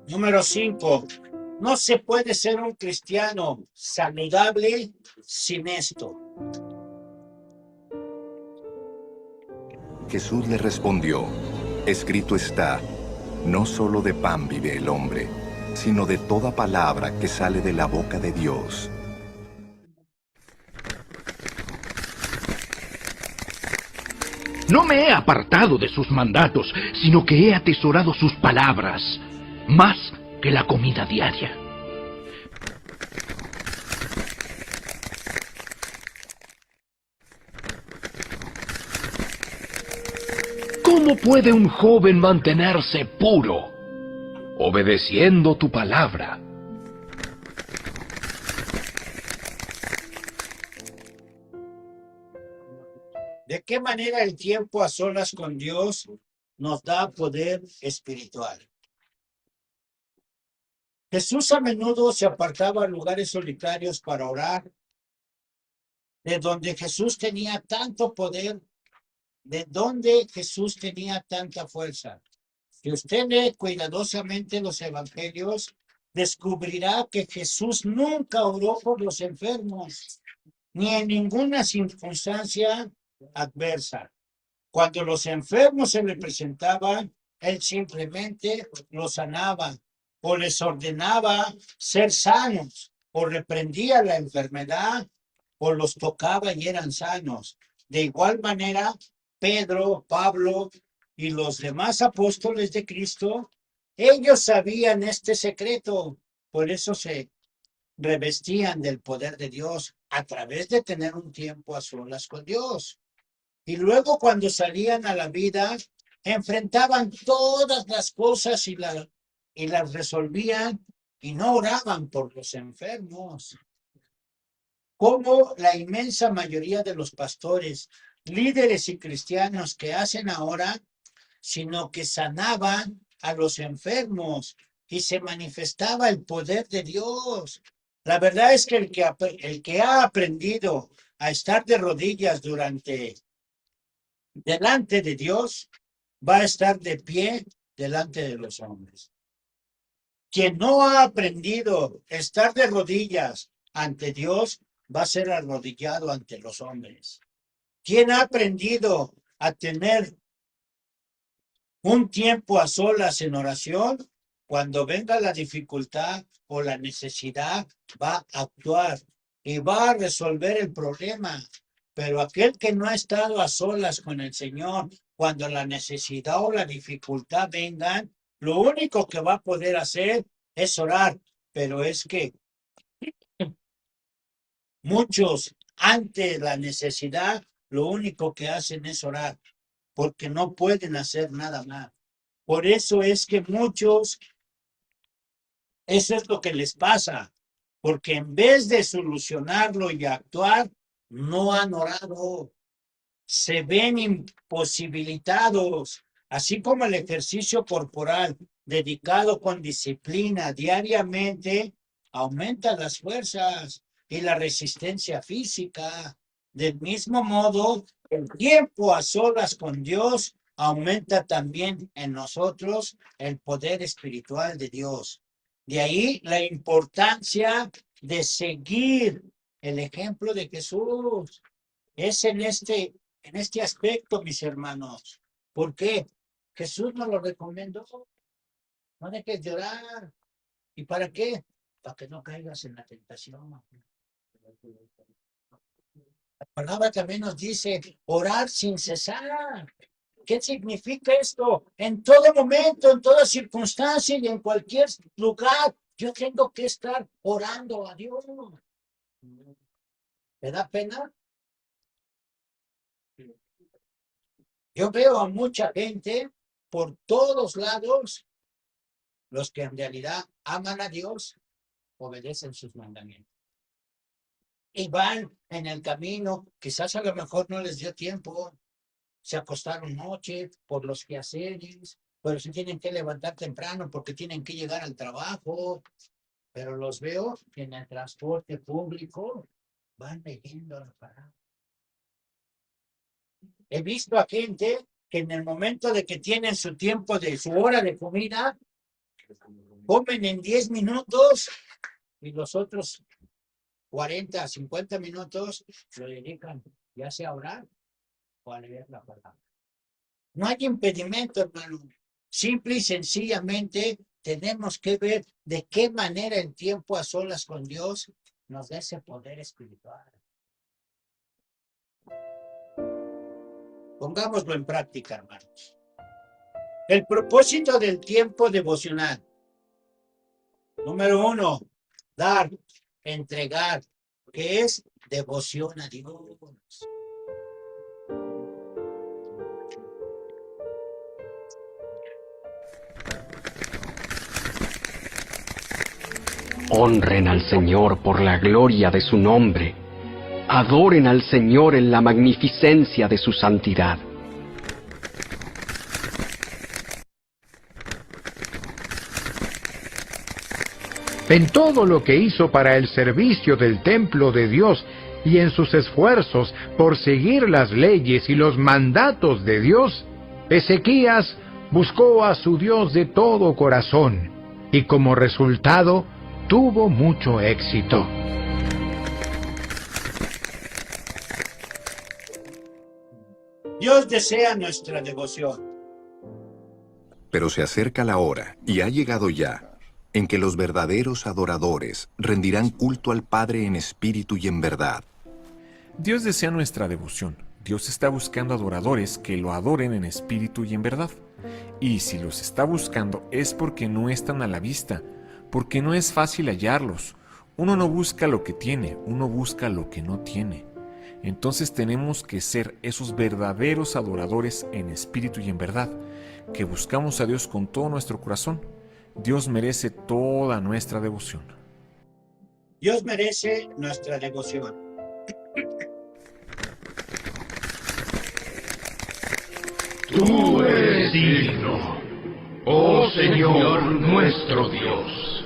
Número 5. No se puede ser un cristiano saludable sin esto. Jesús le respondió: escrito está, no solo de pan vive el hombre, sino de toda palabra que sale de la boca de Dios. No me he apartado de sus mandatos, sino que he atesorado sus palabras, más que la comida diaria. ¿Cómo puede un joven mantenerse puro? Obedeciendo tu palabra. ¿De qué manera el tiempo a solas con Dios nos da poder espiritual? Jesús a menudo se apartaba a lugares solitarios para orar, de donde Jesús tenía tanto poder, de donde Jesús tenía tanta fuerza. Si usted lee cuidadosamente los evangelios, descubrirá que Jesús nunca oró por los enfermos, ni en ninguna circunstancia adversa. Cuando los enfermos se le presentaban, él simplemente los sanaba, o les ordenaba ser sanos, o reprendía la enfermedad, o los tocaba y eran sanos. De igual manera, Pedro, Pablo y los demás apóstoles de Cristo, ellos sabían este secreto, por eso se revestían del poder de Dios a través de tener un tiempo a solas con Dios. Y luego cuando salían a la vida, enfrentaban todas las cosas y las resolvían y no oraban por los enfermos. Como la inmensa mayoría de los pastores, líderes y cristianos que hacen ahora, sino que sanaban a los enfermos y se manifestaba el poder de Dios. La verdad es que el que ha aprendido a estar de rodillas delante de Dios, va a estar de pie delante de los hombres. Quien no ha aprendido a estar de rodillas ante Dios, va a ser arrodillado ante los hombres. Quien ha aprendido a tener un tiempo a solas en oración, cuando venga la dificultad o la necesidad, va a actuar y va a resolver el problema. Pero aquel que no ha estado a solas con el Señor, cuando la necesidad o la dificultad vengan, lo único que va a poder hacer es orar. Pero es que muchos, ante la necesidad, lo único que hacen es orar, porque no pueden hacer nada más. Por eso es que muchos, eso es lo que les pasa, porque en vez de solucionarlo y actuar, no han orado. Se ven imposibilitados, así como el ejercicio corporal dedicado con disciplina diariamente aumenta las fuerzas y la resistencia física. Del mismo modo, el tiempo a solas con Dios aumenta también en nosotros el poder espiritual de Dios. De ahí la importancia de seguir el ejemplo de Jesús. Es en este aspecto, mis hermanos. ¿Por qué? Jesús nos lo recomendó. No dejes de orar. ¿Y para qué? Para que no caigas en la tentación. La palabra también nos dice orar sin cesar. ¿Qué significa esto? En todo momento, en toda circunstancia y en cualquier lugar, yo tengo que estar orando a Dios. ¿Me da pena? Yo veo a mucha gente por todos lados, los que en realidad aman a Dios, obedecen sus mandamientos. Y van en el camino, quizás a lo mejor no les dio tiempo, se acostaron noche por los quehaceres, pero se tienen que levantar temprano porque tienen que llegar al trabajo. Pero los veo que en el transporte público van leyendo la palabra. He visto a gente que en el momento de que tienen su tiempo de su hora de comida, comen en 10 minutos y los otros 40 a 50 minutos lo dedican ya sea a orar o a leer la palabra. No hay impedimento, hermano. Simple y sencillamente tenemos que ver de qué manera el tiempo a solas con Dios nos da ese poder espiritual. Pongámoslo en práctica, hermanos. El propósito del tiempo devocional. Número 1, dar, entregar, que es devoción a Dios. Honren al Señor por la gloria de su nombre. Adoren al Señor en la magnificencia de su santidad. En todo lo que hizo para el servicio del templo de Dios y en sus esfuerzos por seguir las leyes y los mandatos de Dios, Ezequías buscó a su Dios de todo corazón y como resultado tuvo mucho éxito. Dios desea nuestra devoción. Pero se acerca la hora, y ha llegado ya, en que los verdaderos adoradores rendirán culto al Padre en espíritu y en verdad. Dios desea nuestra devoción. Dios está buscando adoradores que lo adoren en espíritu y en verdad. Y si los está buscando es porque no están a la vista, porque no es fácil hallarlos. Uno no busca lo que tiene, uno busca lo que no tiene. Entonces tenemos que ser esos verdaderos adoradores en espíritu y en verdad, que buscamos a Dios con todo nuestro corazón. Dios merece toda nuestra devoción. Dios merece nuestra devoción. Tú eres digno, oh Señor nuestro Dios,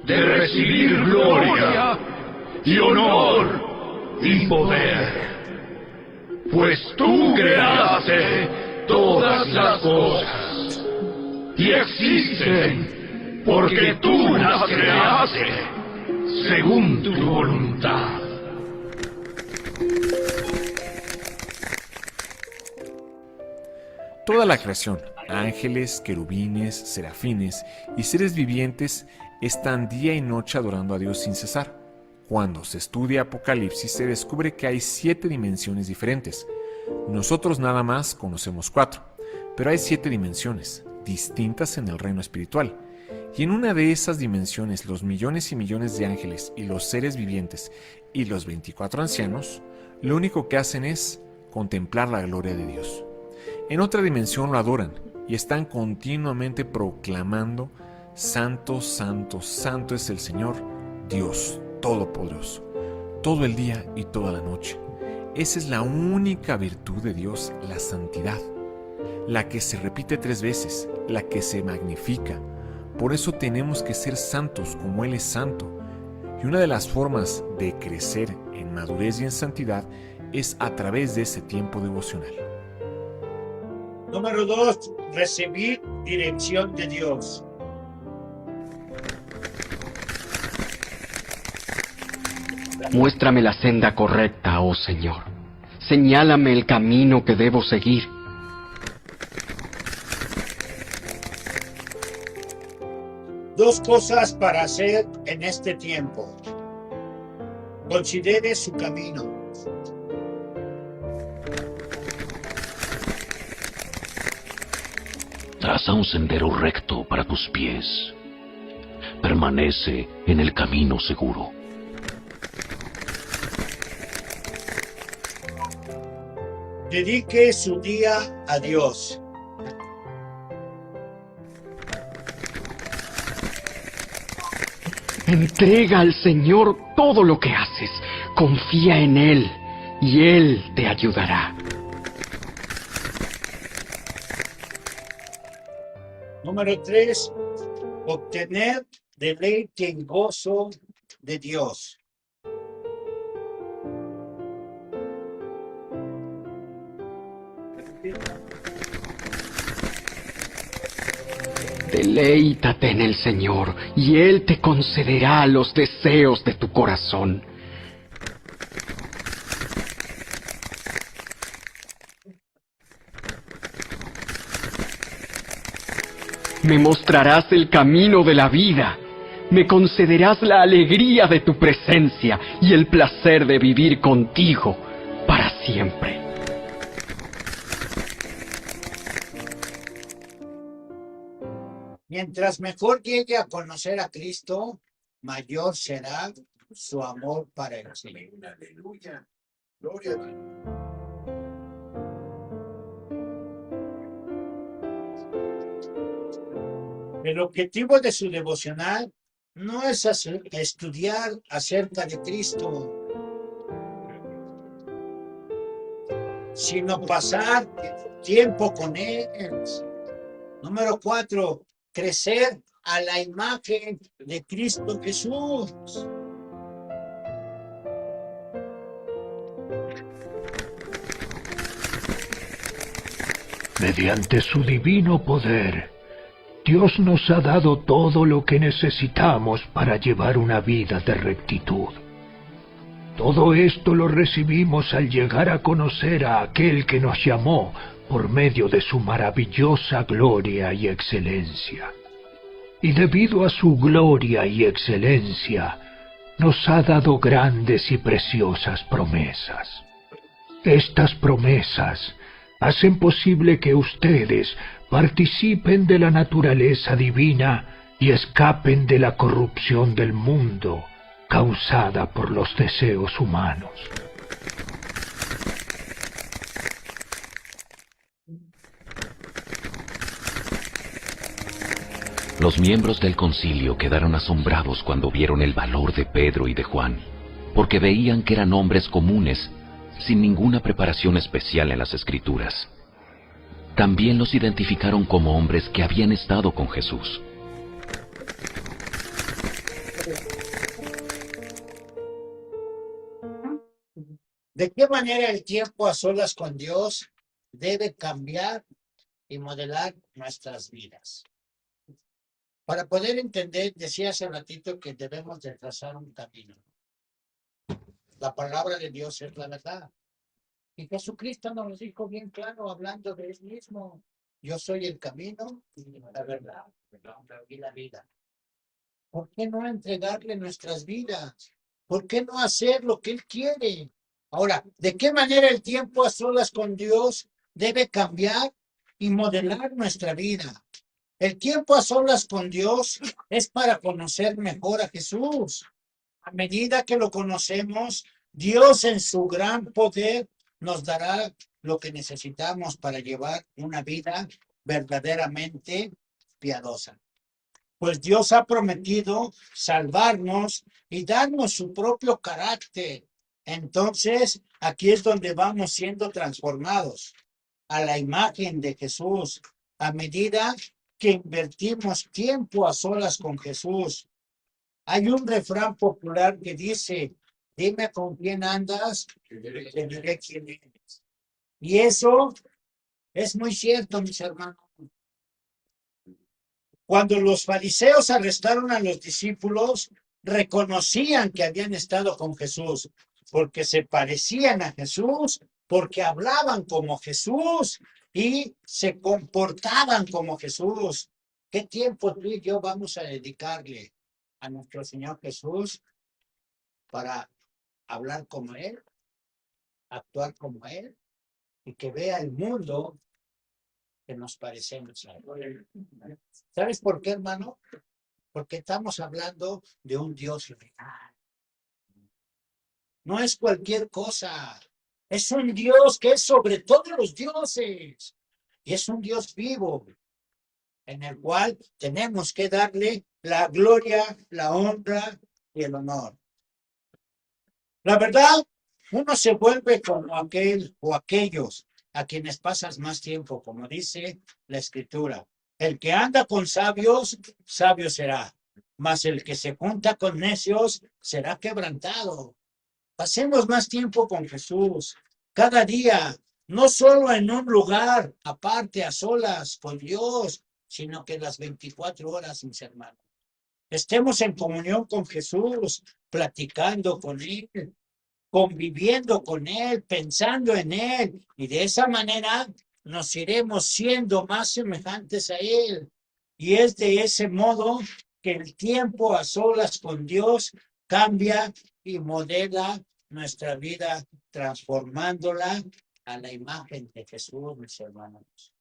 de recibir gloria y honor y poder, pues tú creaste todas las cosas y existen porque tú las creaste según tu voluntad. Toda la creación, ángeles, querubines, serafines y seres vivientes están día y noche adorando a Dios sin cesar. Cuando se estudia Apocalipsis se descubre que hay 7 dimensiones diferentes. Nosotros nada más conocemos 4, pero hay 7 dimensiones, distintas en el reino espiritual. Y en una de esas dimensiones los millones y millones de ángeles y los seres vivientes y los 24 ancianos, lo único que hacen es contemplar la gloria de Dios. En otra dimensión lo adoran y están continuamente proclamando: Santo, santo, santo es el Señor, Dios Todopoderoso, todo el día y toda la noche. Esa es la única virtud de Dios, la santidad, la que se repite 3 veces, la que se magnifica. Por eso tenemos que ser santos como Él es santo. Y una de las formas de crecer en madurez y en santidad es a través de ese tiempo devocional. Número 2, recibir dirección de Dios. Muéstrame la senda correcta, oh Señor. Señálame el camino que debo seguir. Dos cosas para hacer en este tiempo. Considere su camino. Traza un sendero recto para tus pies. Permanece en el camino seguro. Dedique su día a Dios. Entrega al Señor todo lo que haces. Confía en Él y Él te ayudará. Número 3, obtener deleite y gozo de Dios. Deleítate en el Señor y Él te concederá los deseos de tu corazón. Me mostrarás el camino de la vida. Me concederás la alegría de tu presencia y el placer de vivir contigo para siempre. Mientras mejor llegue a conocer a Cristo, mayor será su amor para el Señor. Aleluya. Gloria a Dios. El objetivo de su devocional no es estudiar acerca de Cristo, sino pasar tiempo con Él. Número 4, crecer a la imagen de Cristo Jesús. Mediante su divino poder, Dios nos ha dado todo lo que necesitamos para llevar una vida de rectitud. Todo esto lo recibimos al llegar a conocer a aquel que nos llamó por medio de su maravillosa gloria y excelencia. Y debido a su gloria y excelencia, nos ha dado grandes y preciosas promesas. Estas promesas hacen posible que ustedes participen de la naturaleza divina y escapen de la corrupción del mundo causada por los deseos humanos. Los miembros del concilio quedaron asombrados cuando vieron el valor de Pedro y de Juan, porque veían que eran hombres comunes, sin ninguna preparación especial en las Escrituras. También los identificaron como hombres que habían estado con Jesús. ¿De qué manera el tiempo a solas con Dios debe cambiar y modelar nuestras vidas? Para poder entender, decía hace ratito que debemos de trazar un camino. La palabra de Dios es la verdad. Y Jesucristo nos dijo bien claro, hablando de Él mismo: yo soy el camino y la verdad y la vida. ¿Por qué no entregarle nuestras vidas? ¿Por qué no hacer lo que Él quiere? Ahora, ¿de qué manera el tiempo a solas con Dios debe cambiar y modelar nuestra vida? El tiempo a solas con Dios es para conocer mejor a Jesús. A medida que lo conocemos, Dios en su gran poder nos dará lo que necesitamos para llevar una vida verdaderamente piadosa. Pues Dios ha prometido salvarnos y darnos su propio carácter. Entonces, aquí es donde vamos siendo transformados a la imagen de Jesús a medida que invertimos tiempo a solas con Jesús. Hay un refrán popular que dice, dime con quién andas, te diré quién eres. Y eso es muy cierto, mis hermanos. Cuando los fariseos arrestaron a los discípulos, reconocían que habían estado con Jesús, porque se parecían a Jesús, porque hablaban como Jesús y se comportaban como Jesús. ¿Qué tiempo tú y yo vamos a dedicarle a nuestro Señor Jesús para hablar como Él, actuar como Él y que vea el mundo que nos parecemos a Él? ¿Sabes por qué, hermano? Porque estamos hablando de un Dios real. No es cualquier cosa. Es un Dios que es sobre todos los dioses. Y es un Dios vivo, en el cual tenemos que darle la gloria, la honra y el honor. La verdad, uno se vuelve como aquel o aquellos a quienes pasas más tiempo, como dice la Escritura. El que anda con sabios, sabio será, mas el que se junta con necios será quebrantado. Pasemos más tiempo con Jesús, cada día, no solo en un lugar aparte, a solas con Dios, sino que las 24 horas, mis hermanos. Estemos en comunión con Jesús, platicando con Él, conviviendo con Él, pensando en Él, y de esa manera nos iremos siendo más semejantes a Él. Y es de ese modo que el tiempo a solas con Dios cambia y modela nuestra vida, transformándola a la imagen de Jesús, mis hermanos.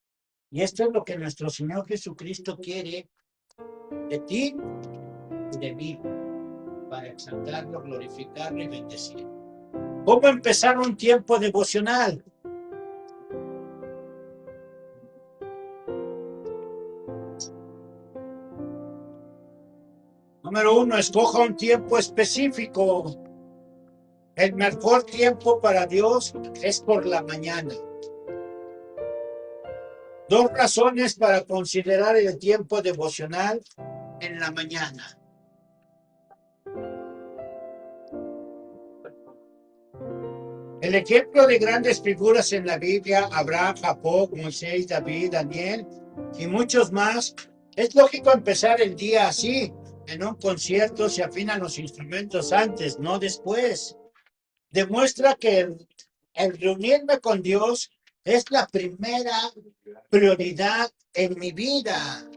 Y esto es lo que nuestro Señor Jesucristo quiere de ti y de mí, para exaltarlo, glorificarlo y bendecirlo. ¿Cómo empezar un tiempo devocional? Número 1, escoja un tiempo específico. El mejor tiempo para Dios es por la mañana. 2 razones para considerar el tiempo devocional en la mañana. El ejemplo de grandes figuras en la Biblia, Abraham, Jacob, Moisés, David, Daniel y muchos más, es lógico empezar el día así. En un concierto se afinan los instrumentos antes, no después. Demuestra que el reunirme con Dios es la primera prioridad en mi vida.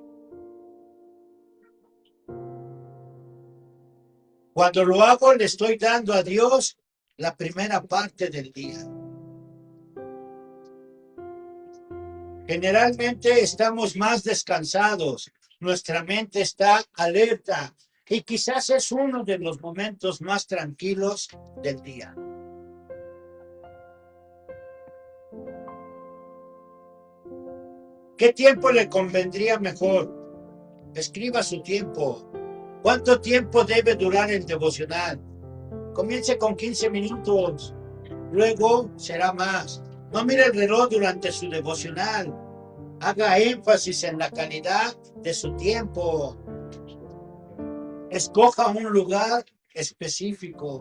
Cuando lo hago, le estoy dando a Dios la primera parte del día. Generalmente estamos más descansados, nuestra mente está alerta y quizás es uno de los momentos más tranquilos del día. ¿Qué tiempo le convendría mejor? Escriba su tiempo. ¿Cuánto tiempo debe durar el devocional? Comience con 15 minutos, luego será más. No mire el reloj durante su devocional. Haga énfasis en la calidad de su tiempo. Escoja un lugar específico.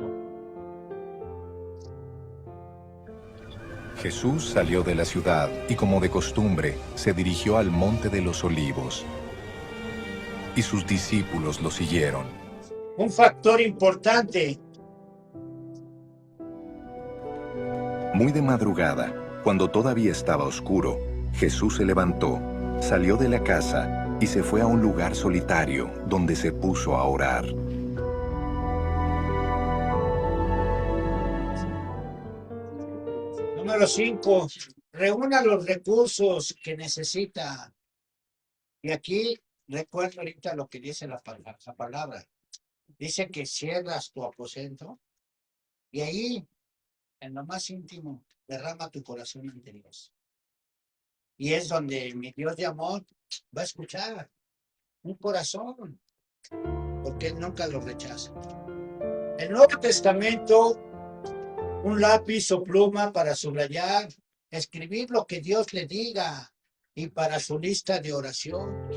Jesús salió de la ciudad y, como de costumbre, se dirigió al Monte de los Olivos. Y sus discípulos lo siguieron. Un factor importante. Muy de madrugada, cuando todavía estaba oscuro, Jesús se levantó, salió de la casa y se fue a un lugar solitario donde se puso a orar. Número 5. Reúna los recursos que necesita. Y aquí recuerdo ahorita lo que dice la palabra. Dice que cierras tu aposento y ahí, en lo más íntimo, derrama tu corazón ante Dios. Y es donde mi Dios de amor va a escuchar un corazón, porque Él nunca lo rechaza. El Nuevo Testamento, un lápiz o pluma para subrayar, escribir lo que Dios le diga y para su lista de oración.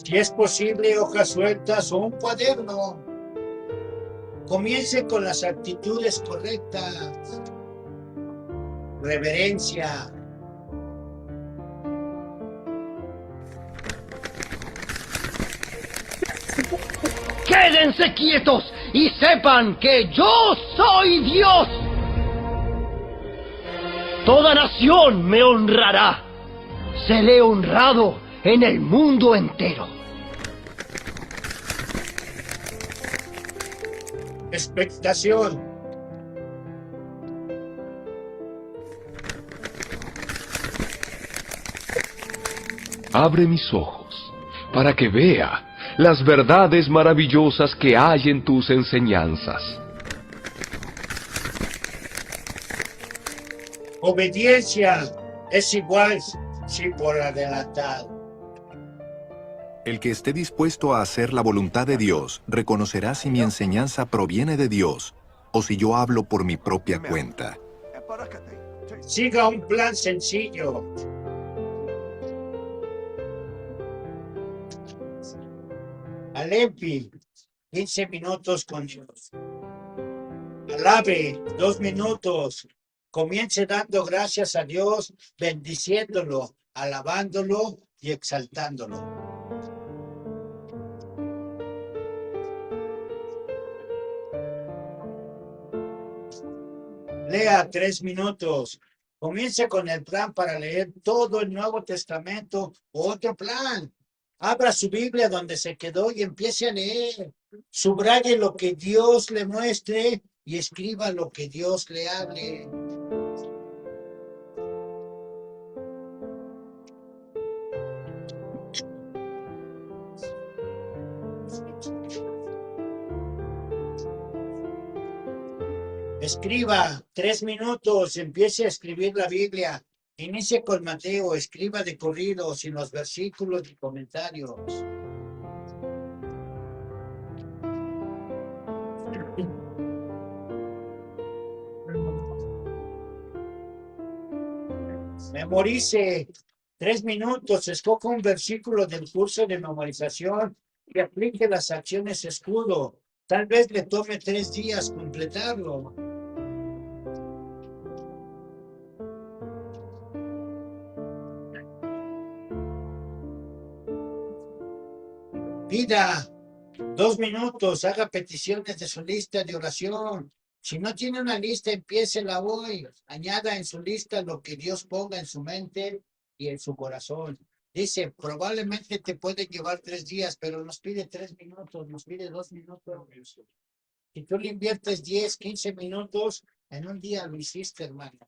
Si es posible, hojas sueltas o un cuaderno. Comience con las actitudes correctas. Reverencia. Quédense quietos y sepan que yo soy Dios. Toda nación me honrará. Seré honrado en el mundo entero. Expectación. Abre mis ojos para que vea las verdades maravillosas que hay en tus enseñanzas. Obediencia es igual, sí, por adelantado. El que esté dispuesto a hacer la voluntad de Dios reconocerá si mi enseñanza proviene de Dios o si yo hablo por mi propia cuenta. Siga un plan sencillo. Alepi, 15 minutos con Dios. Alabe, 2 minutos. Comience dando gracias a Dios, bendiciéndolo, alabándolo y exaltándolo. Lea 3 minutos. Comience con el plan para leer todo el Nuevo Testamento o otro plan. Abra su Biblia donde se quedó y empiece a leer. Subraye lo que Dios le muestre y escriba lo que Dios le hable. Escriba 3 minutos, empiece a escribir la Biblia. Inicie con Mateo, escriba de corrido sin los versículos y comentarios. Memorice 3 minutos, escoja un versículo del curso de memorización y aplique las acciones escudo. Tal vez le tome 3 días completarlo. Pida 2 minutos, haga peticiones de su lista de oración. Si no tiene una lista, empiécela hoy. Añada en su lista lo que Dios ponga en su mente y en su corazón. Dice, probablemente te puede llevar 3 días, pero nos pide 3 minutos, nos pide 2 minutos. Si tú le inviertes 10, 15 minutos, en un día lo hiciste, hermano.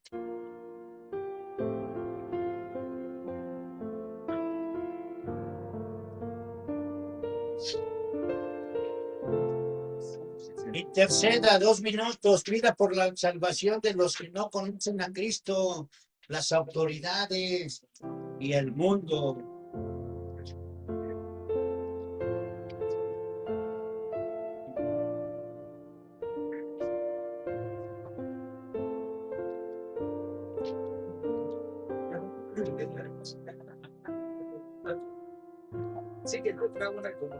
Interceda 2 minutos, pida por la salvación de los que no conocen a Cristo, las autoridades y el mundo. Sí, que no trago una como